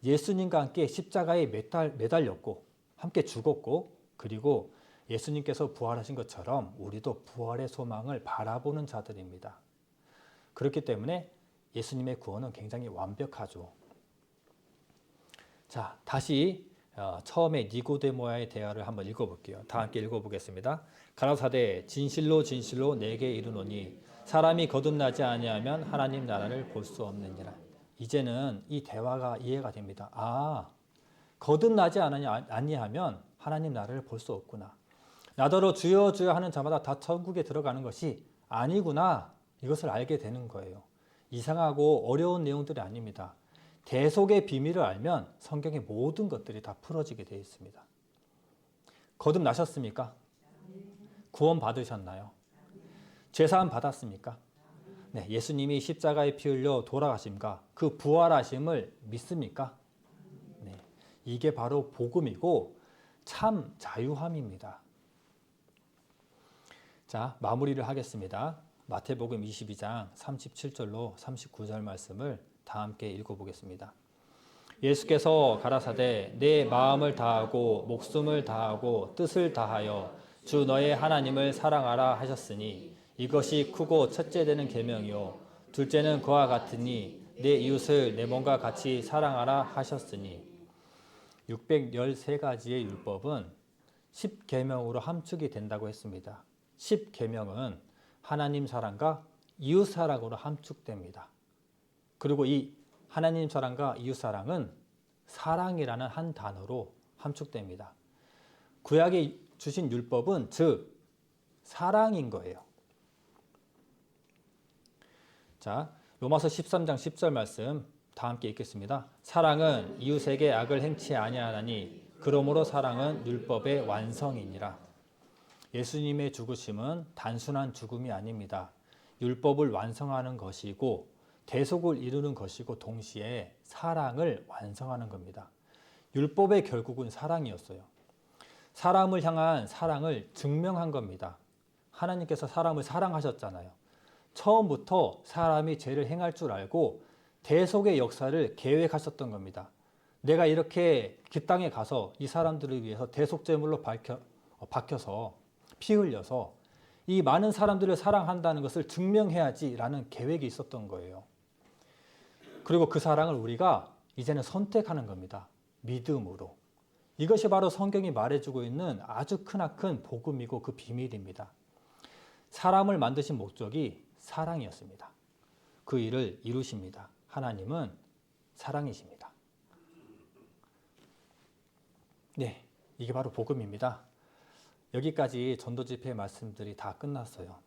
예수님과 함께 십자가에 매달렸고 함께 죽었고 그리고 예수님께서 부활하신 것처럼 우리도 부활의 소망을 바라보는 자들입니다. 그렇기 때문에 예수님의 구원은 굉장히 완벽하죠. 자, 다시 처음에 니고데모와의 대화를 한번 읽어볼게요. 다 함께 읽어보겠습니다. 가라사대 진실로 진실로 내게 이르노니 사람이 거듭나지 아니하면 하나님 나라를 볼 수 없느니라. 이제는 이 대화가 이해가 됩니다. 아, 거듭나지 아니하면 하나님 나라를 볼 수 없구나. 나더러 주여 주여 하는 자마다 다 천국에 들어가는 것이 아니구나. 이것을 알게 되는 거예요. 이상하고 어려운 내용들이 아닙니다. 대속의 비밀을 알면 성경의 모든 것들이 다 풀어지게 되어 있습니다. 거듭나셨습니까? 구원 받으셨나요? 죄사함 받았습니까? 네, 예수님이 십자가에 피 흘려 돌아가심과 그 부활하심을 믿습니까? 네, 이게 바로 복음이고 참 자유함입니다. 자, 마무리를 하겠습니다. 마태복음 22장 37절로 39절 말씀을 다 함께 읽어보겠습니다. 예수께서 가라사대 내 마음을 다하고 목숨을 다하고 뜻을 다하여 주 너의 하나님을 사랑하라 하셨으니 이것이 크고 첫째 되는 계명이요 둘째는 그와 같으니 내 이웃을 내 몸과 같이 사랑하라 하셨으니 613가지의 율법은 10계명으로 함축이 된다고 했습니다. 10계명은 하나님 사랑과 이웃 사랑으로 함축됩니다. 그리고 이 하나님 사랑과 이웃 사랑은 사랑이라는 한 단어로 함축됩니다. 구약에 주신 율법은 즉 사랑인 거예요. 자, 로마서 13장 10절 말씀 다 함께 읽겠습니다. 사랑은 이웃에게 악을 행치 아니하나니 그러므로 사랑은 율법의 완성이니라. 예수님의 죽으심은 단순한 죽음이 아닙니다. 율법을 완성하는 것이고 대속을 이루는 것이고 동시에 사랑을 완성하는 겁니다. 율법의 결국은 사랑이었어요. 사람을 향한 사랑을 증명한 겁니다. 하나님께서 사람을 사랑하셨잖아요. 처음부터 사람이 죄를 행할 줄 알고 대속의 역사를 계획하셨던 겁니다. 내가 이렇게 그 땅에 가서 이 사람들을 위해서 대속제물로 박혀서 피 흘려서 이 많은 사람들을 사랑한다는 것을 증명해야지라는 계획이 있었던 거예요. 그리고 그 사랑을 우리가 이제는 선택하는 겁니다. 믿음으로. 이것이 바로 성경이 말해주고 있는 아주 크나큰 복음이고 그 비밀입니다. 사람을 만드신 목적이 사랑이었습니다. 그 일을 이루십니다. 하나님은 사랑이십니다. 네, 이게 바로 복음입니다. 여기까지 전도 집회 말씀들이 다 끝났어요.